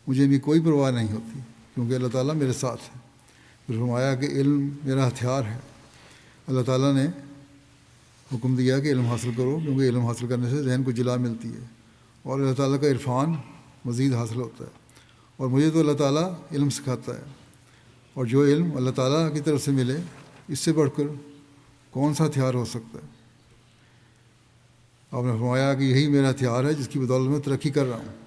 مجھے بھی کوئی پرواہ نہیں ہوتی کیونکہ اللہ تعالیٰ میرے ساتھ ہے. پھر فرمایا کہ علم میرا ہتھیار ہے. اللہ تعالیٰ نے حکم دیا کہ علم حاصل کرو کیونکہ علم حاصل کرنے سے ذہن کو جلا ملتی ہے اور اللہ تعالیٰ کا عرفان مزید حاصل ہوتا ہے. اور مجھے تو اللہ تعالیٰ علم سکھاتا ہے، اور جو علم اللہ تعالیٰ کی طرف سے ملے اس سے بڑھ کر کون سا ہتھیار ہو سکتا ہے. آپ نے فرمایا کہ یہی میرا ہتھیار ہے جس کی بدولت میں ترقی کر رہا ہوں.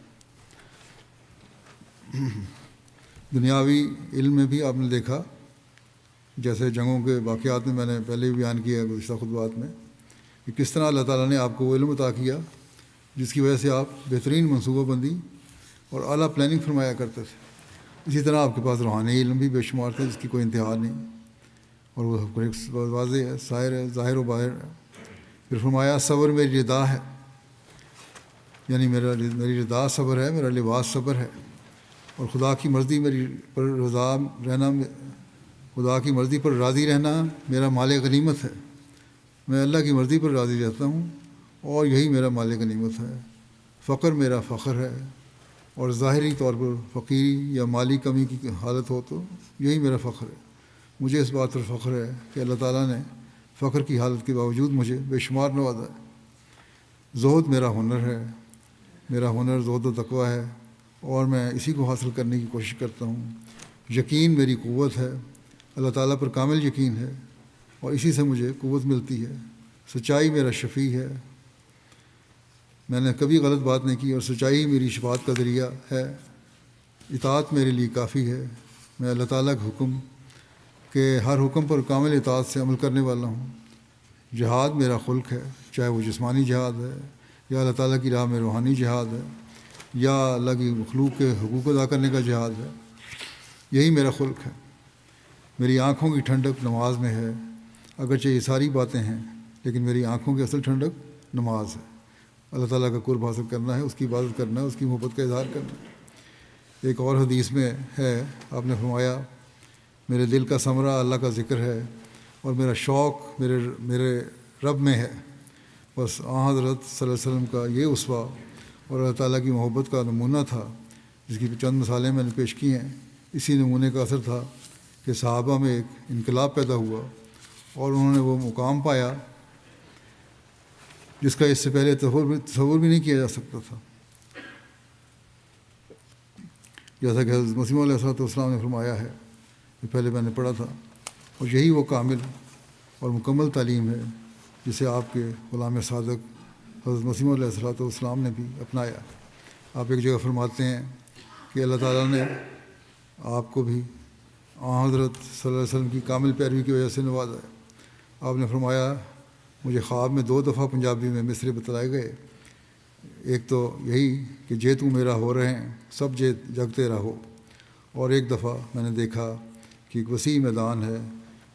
دنیاوی علم میں بھی آپ نے دیکھا، جیسے جنگوں کے واقعات میں نے پہلے بھی بیان کیا ہے گزشتہ خطبات میں، کہ کس طرح اللہ تعالیٰ نے آپ کو وہ علم عطا کیا جس کی وجہ سے آپ بہترین منصوبہ بندی اور اعلیٰ پلاننگ فرمایا کرتے تھے. اسی طرح آپ کے پاس روحانی علم بھی بے شمار تھے جس کی کوئی انتہا نہیں، اور وہ واضح ہے، ظاہر و باہر ہے. پھر فرمایا صبر میری رضا ہے، یعنی میری رضا صبر ہے، میرا لباس صبر ہے. اور خدا کی مرضی میری پر رضا رہنا، خدا کی مرضی پر راضی رہنا میرا مال غنیمت ہے. میں اللہ کی مرضی پر راضی رہتا ہوں اور یہی میرا مال غنیمت ہے. فقر میرا فخر ہے، اور ظاہری طور پر فقیری یا مالی کمی کی حالت ہو تو یہی میرا فخر ہے. مجھے اس بات پر فخر ہے کہ اللہ تعالیٰ نے فخر کی حالت کے باوجود مجھے بے شمار نوازا ہے. زہد میرا ہنر ہے، میرا ہنر زہد و تقویٰ ہے اور میں اسی کو حاصل کرنے کی کوشش کرتا ہوں. یقین میری قوت ہے، اللہ تعالیٰ پر کامل یقین ہے اور اسی سے مجھے قوت ملتی ہے. سچائی میرا شفیع ہے، میں نے کبھی غلط بات نہیں کی اور سچائی میری شفاعت کا ذریعہ ہے. اطاعت میرے لیے کافی ہے، میں اللہ تعالیٰ کے حکم کہ ہر حکم پر کامل اطاعت سے عمل کرنے والا ہوں. جہاد میرا خلق ہے، چاہے وہ جسمانی جہاد ہے یا اللہ تعالیٰ کی راہ میں روحانی جہاد ہے یا اللہ کی مخلوق کے حقوق ادا کرنے کا جہاد ہے. یہی میرا خلق ہے. میری آنکھوں کی ٹھنڈک نماز میں ہے. اگرچہ یہ ساری باتیں ہیں لیکن میری آنکھوں کی اصل ٹھنڈک نماز ہے. اللہ تعالیٰ کا قرب حاصل کرنا ہے، اس کی عبادت کرنا ہے، اس کی محبت کا اظہار کرنا ہے. ایک اور حدیث میں ہے، آپ نے فرمایا میرے دل کا ثمرہ اللہ کا ذکر ہے اور میرا شوق میرے رب میں ہے. بس حضرت صلی اللہ علیہ وسلم کا یہ اسوہ اور اللہ تعالیٰ کی محبت کا نمونہ تھا جس کی چند مثالیں میں نے پیش کی ہیں. اسی نمونے کا اثر تھا کہ صحابہ میں ایک انقلاب پیدا ہوا اور انہوں نے وہ مقام پایا جس کا اس سے پہلے تصور بھی نہیں کیا جا سکتا تھا. جیسا کہ حضرت مسیح علیہ السلام نے فرمایا ہے، جو پہلے میں نے پڑھا تھا، اور یہی وہ کامل اور مکمل تعلیم ہے جسے آپ کے غلام صادق حضرت مسیح علیہ السلام نے بھی اپنایا. آپ ایک جگہ فرماتے ہیں کہ اللہ تعالیٰ نے آپ کو بھی حضرت صلی اللہ علیہ وسلم کی کامل پیروی کی وجہ سے نوازا ہے. آپ نے فرمایا مجھے خواب میں 2 دفعہ پنجابی میں مصرے بتلائے گئے. ایک تو یہی کہ جے تو میرا ہو رہے ہیں سب جگ تیرا ہو، اور ایک دفعہ میں نے دیکھا کہ ایک وسیع میدان ہے،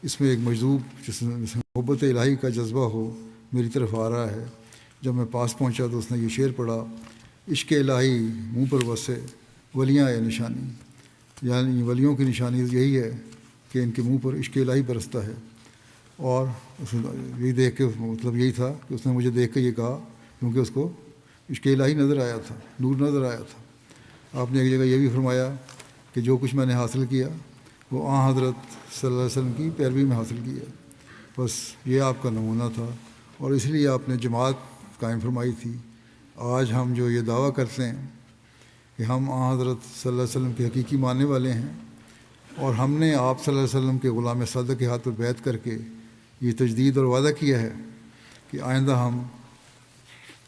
اس میں ایک مجذوب جس میں محبت الہی کا جذبہ ہو میری طرف آ رہا ہے. جب میں پاس پہنچا تو اس نے یہ شعر پڑھا، عشق الہی منہ پر وسے ولیاں اے نشانی، یعنی ولیوں کی نشانی یہی ہے کہ ان کے منہ پر عشق الہی برستا ہے. اور یہ دیکھ کے مطلب یہی تھا کہ اس نے مجھے دیکھ کے یہ کہا کیونکہ اس کو عشق الہی نظر آیا تھا، نور نظر آیا تھا. آپ نے ایک جگہ یہ بھی فرمایا کہ جو کچھ میں نے حاصل کیا وہ حضرت صلی اللہ علیہ وسلم کی پیروی میں حاصل کیا. بس یہ آپ کا نمونہ تھا اور اس لیے آپ نے جماعت قائم فرمائی تھی. آج ہم جو یہ دعویٰ کرتے ہیں کہ ہم حضرت صلی اللہ علیہ وسلم کے حقیقی ماننے والے ہیں اور ہم نے آپ صلی اللہ علیہ وسلم کے غلام صادق کے ہاتھ پر بیعت کر کے یہ تجدید اور وعدہ کیا ہے کہ آئندہ ہم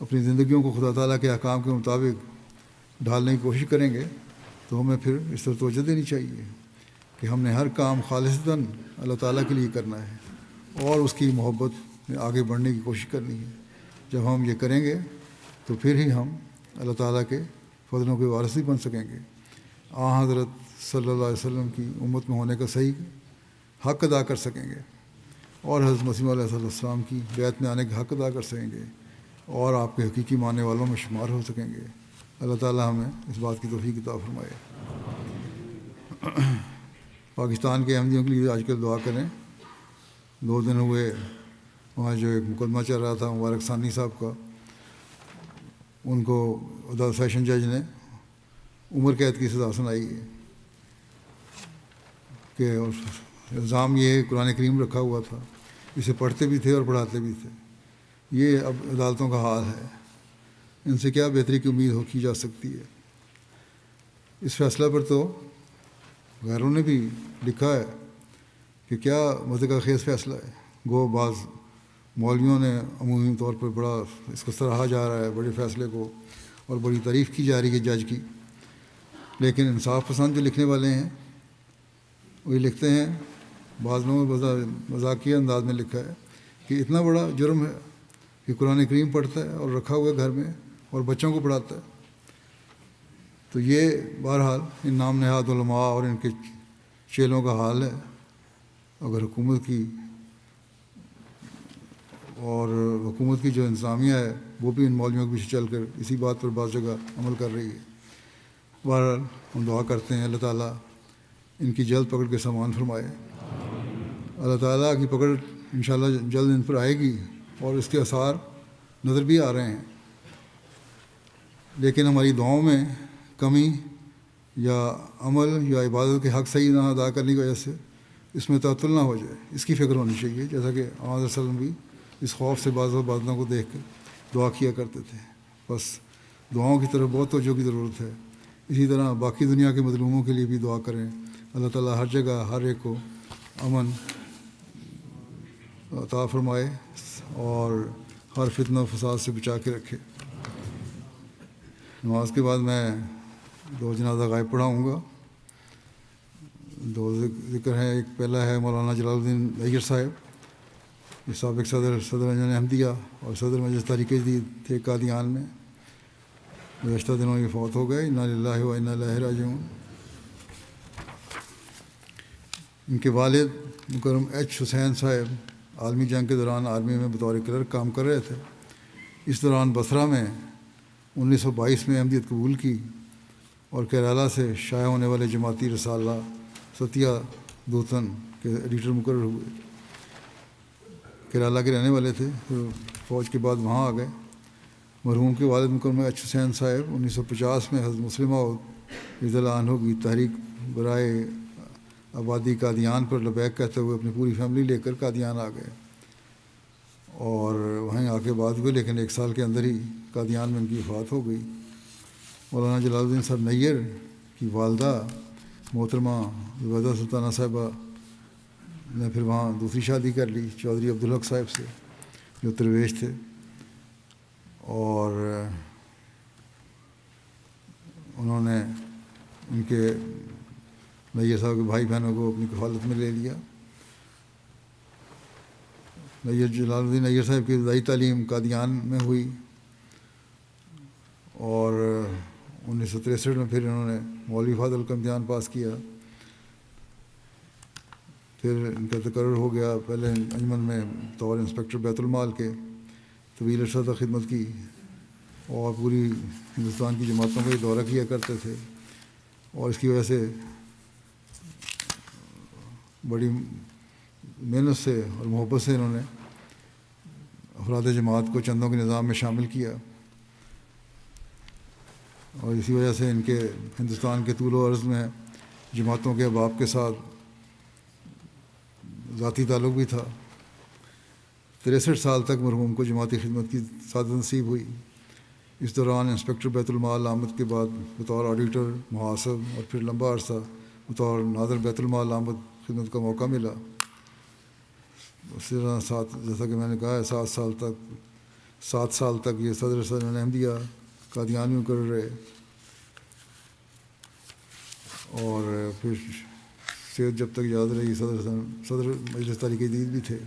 اپنی زندگیوں کو خدا تعالیٰ کے احکام کے مطابق ڈھالنے کی کوشش کریں گے، تو ہمیں پھر اس طرح توجہ دینی چاہیے کہ ہم نے ہر کام خالصتاً اللہ تعالیٰ کے لیے کرنا ہے اور اس کی محبت میں آگے بڑھنے کی کوشش کرنی ہے۔ جب ہم یہ کریں گے تو پھر ہی ہم اللہ تعالیٰ کے فضلوں کے وارث بھی بن سکیں گے، حضرت صلی اللہ علیہ وسلم کی امت میں ہونے کا صحیح حق ادا کر سکیں گے، اور حضرت مسیح علیہ السلام کی بیعت میں آنے کا حق ادا کر سکیں گے، اور آپ کے حقیقی ماننے والوں میں شمار ہو سکیں گے۔ اللہ تعالیٰ ہمیں اس بات کی توفیق عطا فرمائے۔ پاکستان کے احمدیوں کے لیے آج کل دعا کریں۔ 2 دن ہوئے وہاں جو ایک مقدمہ چل رہا تھا مبارک ثانی صاحب کا، ان کو عدالت سیشن جج نے عمر قید کی سزا سنائی ہے کہ الزام یہ ہے قرآن کریم رکھا ہوا تھا، اسے پڑھتے بھی تھے اور پڑھاتے بھی تھے۔ یہ اب عدالتوں کا حال ہے، ان سے کیا بہتری کی امید کی جا سکتی ہے؟ اس فیصلہ پر تو غیروں نے بھی لکھا ہے کہ کیا مذہق خیز فیصلہ ہے۔ گو بعض مولویوں نے عمومی طور پر بڑا اس کو سراہا جا رہا ہے بڑے فیصلے کو، اور بڑی تعریف کی جا رہی ہے جج کی، لیکن انصاف پسند جو لکھنے والے ہیں وہ یہ لکھتے ہیں، بعض لوگوں نے مذاقیہ انداز میں لکھا ہے کہ اتنا بڑا جرم ہے کہ قرآن کریم پڑھتا ہے اور رکھا ہوا ہے گھر میں اور بچوں کو پڑھاتا ہے۔ تو یہ بہرحال ان نام نہاد علماء اور ان کے چیلوں کا حال ہے۔ اگر حکومت کی جو انتظامیہ ہے وہ بھی ان مولویوں کے پیچھے چل کر اسی بات پر بعض جگہ عمل کر رہی ہے۔ بہرحال ہم دعا کرتے ہیں اللہ تعالیٰ ان کی جلد پکڑ کے سامان فرمائے۔ اللہ تعالیٰ کی پکڑ انشاءاللہ جلد ان پر آئے گی اور اس کے آثار نظر بھی آ رہے ہیں، لیکن ہماری دعاؤں میں کمی یا عمل یا عبادت کے حق صحیح نہ ادا کرنے کی وجہ سے اس میں تعطل نہ ہو جائے، اس کی فکر ہونی چاہیے، جیسا کہ آن علیہ وسلم بھی اس خوف سے بعض باتوں کو دیکھ کر دعا کیا کرتے تھے۔ بس دعاؤں کی طرف بہت توجہ کی ضرورت ہے۔ اسی طرح باقی دنیا کے مظلوموں کے لیے بھی دعا کریں، اللہ تعالیٰ ہر جگہ ہر ایک کو امن عطا فرمائے اور ہر فتنہ و فساد سے بچا کے رکھے۔ نماز کے بعد میں 2 جنازہ غائب پڑھاؤں گا۔ 2 ذکر ہیں، ایک پہلا ہے مولانا جلال الدین ايّر صاحب، یہ سابق صدر انجمن احمدیہ اور صدر مجلس تحریک جدید تھے قادیان میں، گزشتہ دنوں یہ فوت ہو گئے، انا للہ و انا الیہ راجعون۔ ان کے والد مکرم ایچ حسین صاحب عالمی جنگ کے دوران آرمی میں بطور کلرک کام کر رہے تھے۔ اس دوران بصرہ میں 1922 میں احمدیت قبول کی اور کیرالہ سے شائع ہونے والے جماعتی رسالہ ستیہ دوتن کے ایڈیٹر مقرر ہوئے۔ کیرالہ کے رہنے والے تھے، پھر فوج کے بعد وہاں آ گئے۔ مرحوم کے والد مکرم ایچ حسین صاحب 1950 میں حضرت مسلم موعود رضی اللہ عنہ کی تحریک برائے آبادی قادیان پر لبیک کہتے ہوئے اپنی پوری فیملی لے کر قادیان آ گئے اور وہیں آ کے بعد ہوئے، لیکن 1 سال کے اندر ہی قادیان میں ان کی وفات ہو گئی۔ مولانا جلال الدین صاحب نیّر کی والدہ محترمہ زبیدہ سلطانہ صاحبہ نے پھر وہاں دوسری شادی کر لی چودھری عبدالحق صاحب سے جو درویش تھے، اور انہوں نے ان کے نیّر صاحب کے بھائی بہنوں کو اپنی کفالت میں لے لیا۔ جلال الدین نیّر صاحب کی ابتدائی تعلیم قادیان میں ہوئی اور 1963 میں پھر انہوں نے مولوی فاضل کا امتحان پاس کیا، پھر ان کا تقرر ہو گیا پہلے انجمن میں بطور انسپکٹر بیت المال کے، طویل عرصہ تک خدمت کی اور پوری ہندوستان کی جماعتوں کا دورہ کیا کرتے تھے، اور اس کی وجہ سے بڑی محنت سے اور محبت سے انہوں نے افراد جماعت کو چندوں کے نظام میں شامل کیا، اور اسی وجہ سے ان کے ہندوستان کے طول و عرض میں جماعتوں کے احباب کے ساتھ ذاتی تعلق بھی تھا۔ 63 سال تک مرحوم کو جماعتی خدمت کی سعادت نصیب ہوئی۔ اس دوران انسپکٹر بیت المال آمد کے بعد بطور آڈیٹر، محاسب اور پھر لمبا عرصہ بطور ناظر بیت المال آمد خدمت کا موقع ملا۔ اسی طرح جیسا کہ میں نے کہا ہے 7 سال تک یہ صدر احمدیہ قادیان میں کر رہے، اور پھر صحت جب تک یاد رہی صدر مجلس تحریک جدید بھی تھے.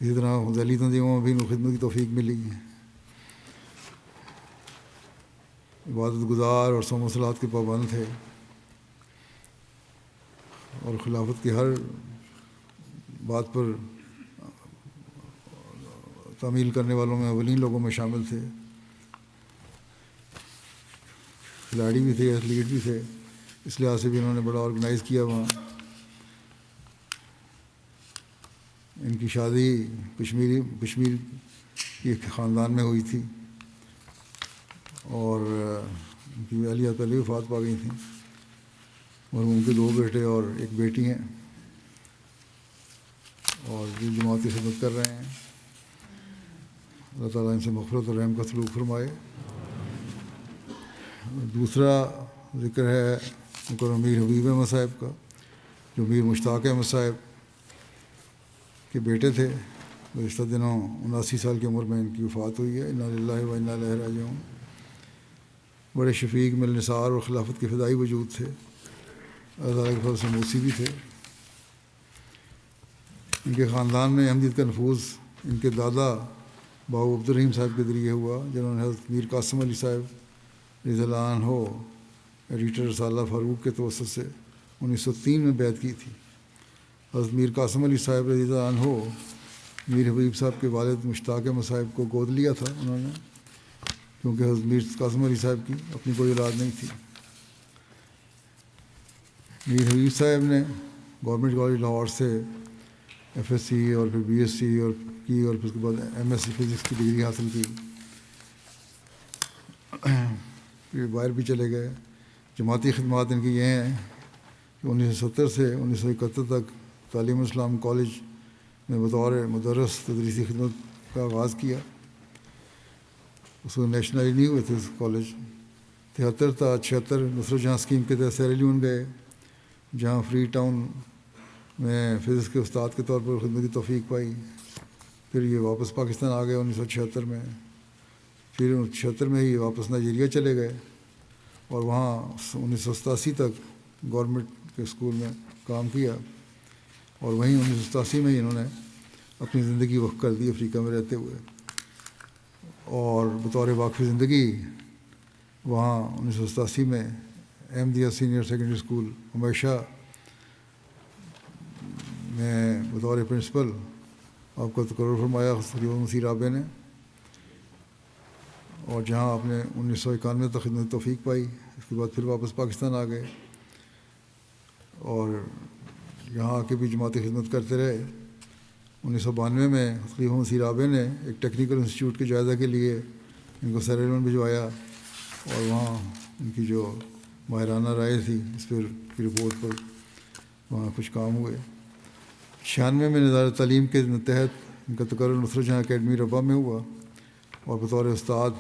اسی طرح ذیلی تنظیموں میں بھی ان کو خدمت کی توفیق ملی. عبادت گزار اور صوم و صلات کے پابند تھے، اور خلافت کی ہر بات پر تعمیل کرنے والوں میں اولین لوگوں میں شامل تھے. کھلاڑی بھی تھے، ایتھلیٹ بھی تھے، اس لحاظ سے بھی انہوں نے بڑا آرگنائز کیا. وہاں ان کی شادی کشمیر کے خاندان میں ہوئی تھی، اور ان کی اہلیہ پہلے وفات پا گئی تھیں، اور ان کے 2 بیٹے اور 1 بیٹی ہیں، اور جو جماعت کی خدمت کر رہے ہیں. اللہ تعالیٰ ان سے مغفرت اور رحم کا سلوک فرمائے. دوسرا ذکر ہے مکرم میر حبیب احمد صاحب کا، جو میر مشتاق احمد صاحب کے بیٹے تھے. گزشتہ دنوں 79 سال کی عمر میں ان کی وفات ہوئی ہے. انا للہ و انا الیہ راجعون. بڑے شفیق ملنسار اور خلافت کے فدائی وجود تھے. اللہ تعالیٰ کے فضل سے موسی بھی تھے. ان کے خاندان میں احمدیت کا نفوذ ان کے دادا بابو عبدالرحیم صاحب کے ذریعے ہوا، جنہوں نے حضرت میر قاسم علی صاحب رضی اللہ عنہ ایڈیٹر رسالہ فاروق کے توسط سے 1903 میں بیعت کی تھی. حضرت میر قاسم علی صاحب رضی اللہ عنہ میر حبیب صاحب کے والد مشتاق احمد صاحب کو گود لیا تھا انہوں نے، کیونکہ حضرت میر قاسم علی صاحب کی اپنی کوئی اولاد نہیں تھی. میر حبیب صاحب نے گورنمنٹ کالج لاہور سے FSc اور پھر BSc اور پھر اس کے بعد MSc فزکس کی ڈگری حاصل کی. پھر باہر بھی چلے گئے. جماعتی خدمات ان کی یہ ہیں کہ 1970 سے 1971 تک تعلیم اسلام کالج میں بطور مدرس تدریسی خدمت کا آغاز کیا. اس کو نیشنلی نہیں ہوئے تھے اس کالج. 73 تا 76 نصرت جہاں اسکیم کے تحت سیری لیون گئے، جہاں فری ٹاؤن میں فزکس کے استاد کے طور پر خدمت کی توفیق پائی. پھر یہ واپس پاکستان آ گئے 1976 میں. پھر 76 میں ہی واپس نائجیریا چلے گئے، اور وہاں 1987 تک گورنمنٹ کے اسکول میں کام کیا، اور وہیں 1987 میں ہی انہوں نے اپنی زندگی وقف کر دی افریقہ میں رہتے ہوئے. اور بطور واقفی زندگی وہاں 1987 میں احمدیہ سینئر سیکنڈری اسکول ہمیشہ میں بطور پرنسپل آپ کا تقرر فرمایا مسیح رابع نے، اور جہاں آپ نے 1991 تک خدمت توفیق پائی. اس کے بعد پھر واپس پاکستان آ گئے، اور یہاں آ کے بھی جماعتی خدمت کرتے رہے. 1992 میں خلیفہ مسیح رابع نے ایک ٹیکنیکل انسٹیٹیوٹ کے جائزہ کے لیے ان کو سیری لیون بھجوایا، اور وہاں ان کی جو ماہرانہ رائے تھی اس پر کی رپورٹ پر وہاں کچھ کام ہوئے. 96 میں نظام تعلیم کے تحت ان کا تقرر نصرت جہاں اکیڈمی ربا میں ہوا، اور بطور استاد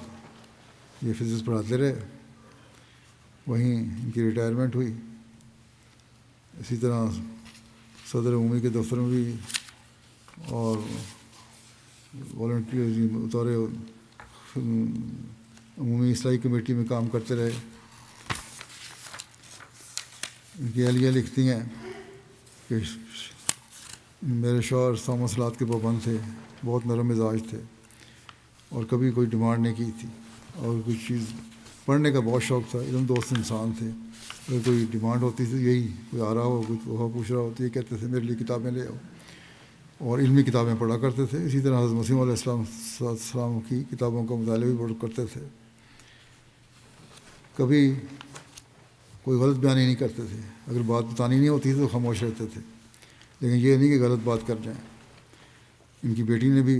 یہ فزکس پڑھاتے رہے. وہیں ان کی ریٹائرمنٹ ہوئی. اسی طرح صدر عمومی کے دفتر میں بھی اور والنٹیئر بطور عمومی اصلاحی کمیٹی میں کام کرتے رہے. ان کی اہلیہ لکھتی ہیں کہ میرے شوہر صوم و صلات کے پابند تھے، بہت نرم مزاج تھے، اور کبھی کوئی ڈیمانڈ نہیں کی تھی، اور کوئی چیز پڑھنے کا بہت شوق تھا. علم دوست انسان تھے. اگر کوئی ڈیمانڈ ہوتی تھی، یہی کوئی آ رہا ہو، کوئی تحفہ پوچھ رہا ہو تو یہ کہتے تھے میرے لیے کتابیں لے آؤ، اور علمی کتابیں پڑھا کرتے تھے. اسی طرح حضرت مسیح علیہ السلام کی کتابوں کا مطالعہ بھی بڑھ کرتے تھے. کبھی کوئی غلط بیانی نہیں کرتے تھے. اگر بات بتانی نہیں ہوتی تھی تو خاموش رہتے تھے، لیکن یہ نہیں کہ غلط بات کر جائیں. ان کی بیٹی نے بھی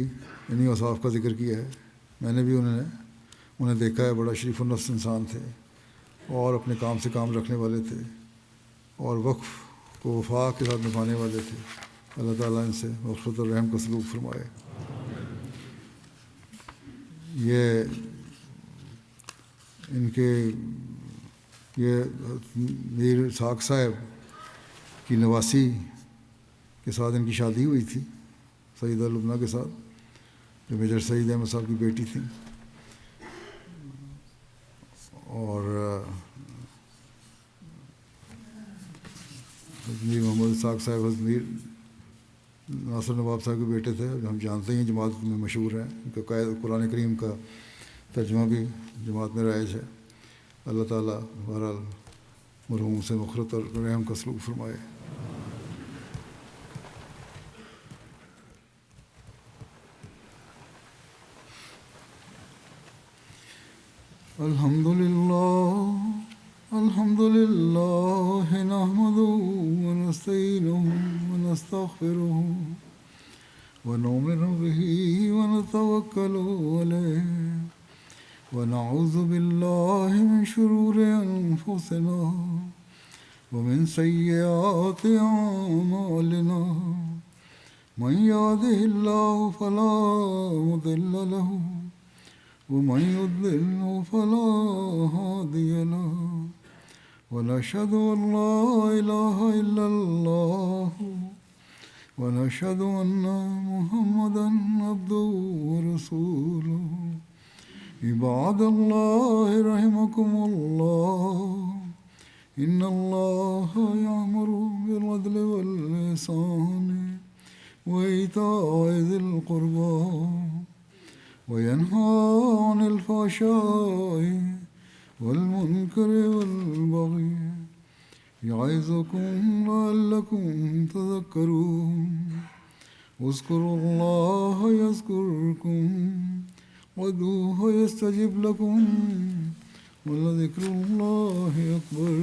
انہی اوصاف کا ذکر کیا ہے. میں نے بھی انہیں دیکھا ہے. بڑا شریف النفس انسان تھے، اور اپنے کام سے کام رکھنے والے تھے، اور وقف کو وفا کے ساتھ نبھانے والے تھے. اللہ تعالیٰ ان سے مغفرت اور رحم کا سلوک فرمائے. یہ ان کے میر اسحاق صاحب کی نواسی کے ساتھ ان کی شادی ہوئی تھی، سیدہ لبنہ کے ساتھ، جو میجر سعید احمد صاحب کی بیٹی تھیں. اور میر محمد اسحاق صاحب میر ناصر نواب صاحب کے بیٹے تھے، جو ہم جانتے ہیں جماعت میں مشہور ہیں. ان کا قرآن کریم کا ترجمہ بھی جماعت میں رائج ہے. اللہ تعالیٰ بہرحال مرحوم سے مغفرت اور رحم کا سلوک فرمائے. الحمد للہ نحمده ونستعینه ونستغفره ونؤمن به ونتوکل علیہ ونعوذ باللہ من شرور انفسنا ومن سیئات اعمالنا من يهده الله فلا مضل له ومن يضلل فلا هادي له ونشهد أن لا إله إلا الله ونشهد أن محمدا عبده ورسوله. عباد الله رحمكم الله إن الله يأمر بالعدل والإحسان وإيتاء ذي القربى وينهى عن الفحشاء والمنكر والبغي يعظكم لعلكم تذكرون. اذكروا الله يذكركم وادعوه يستجب لكم ولذكر الله أكبر.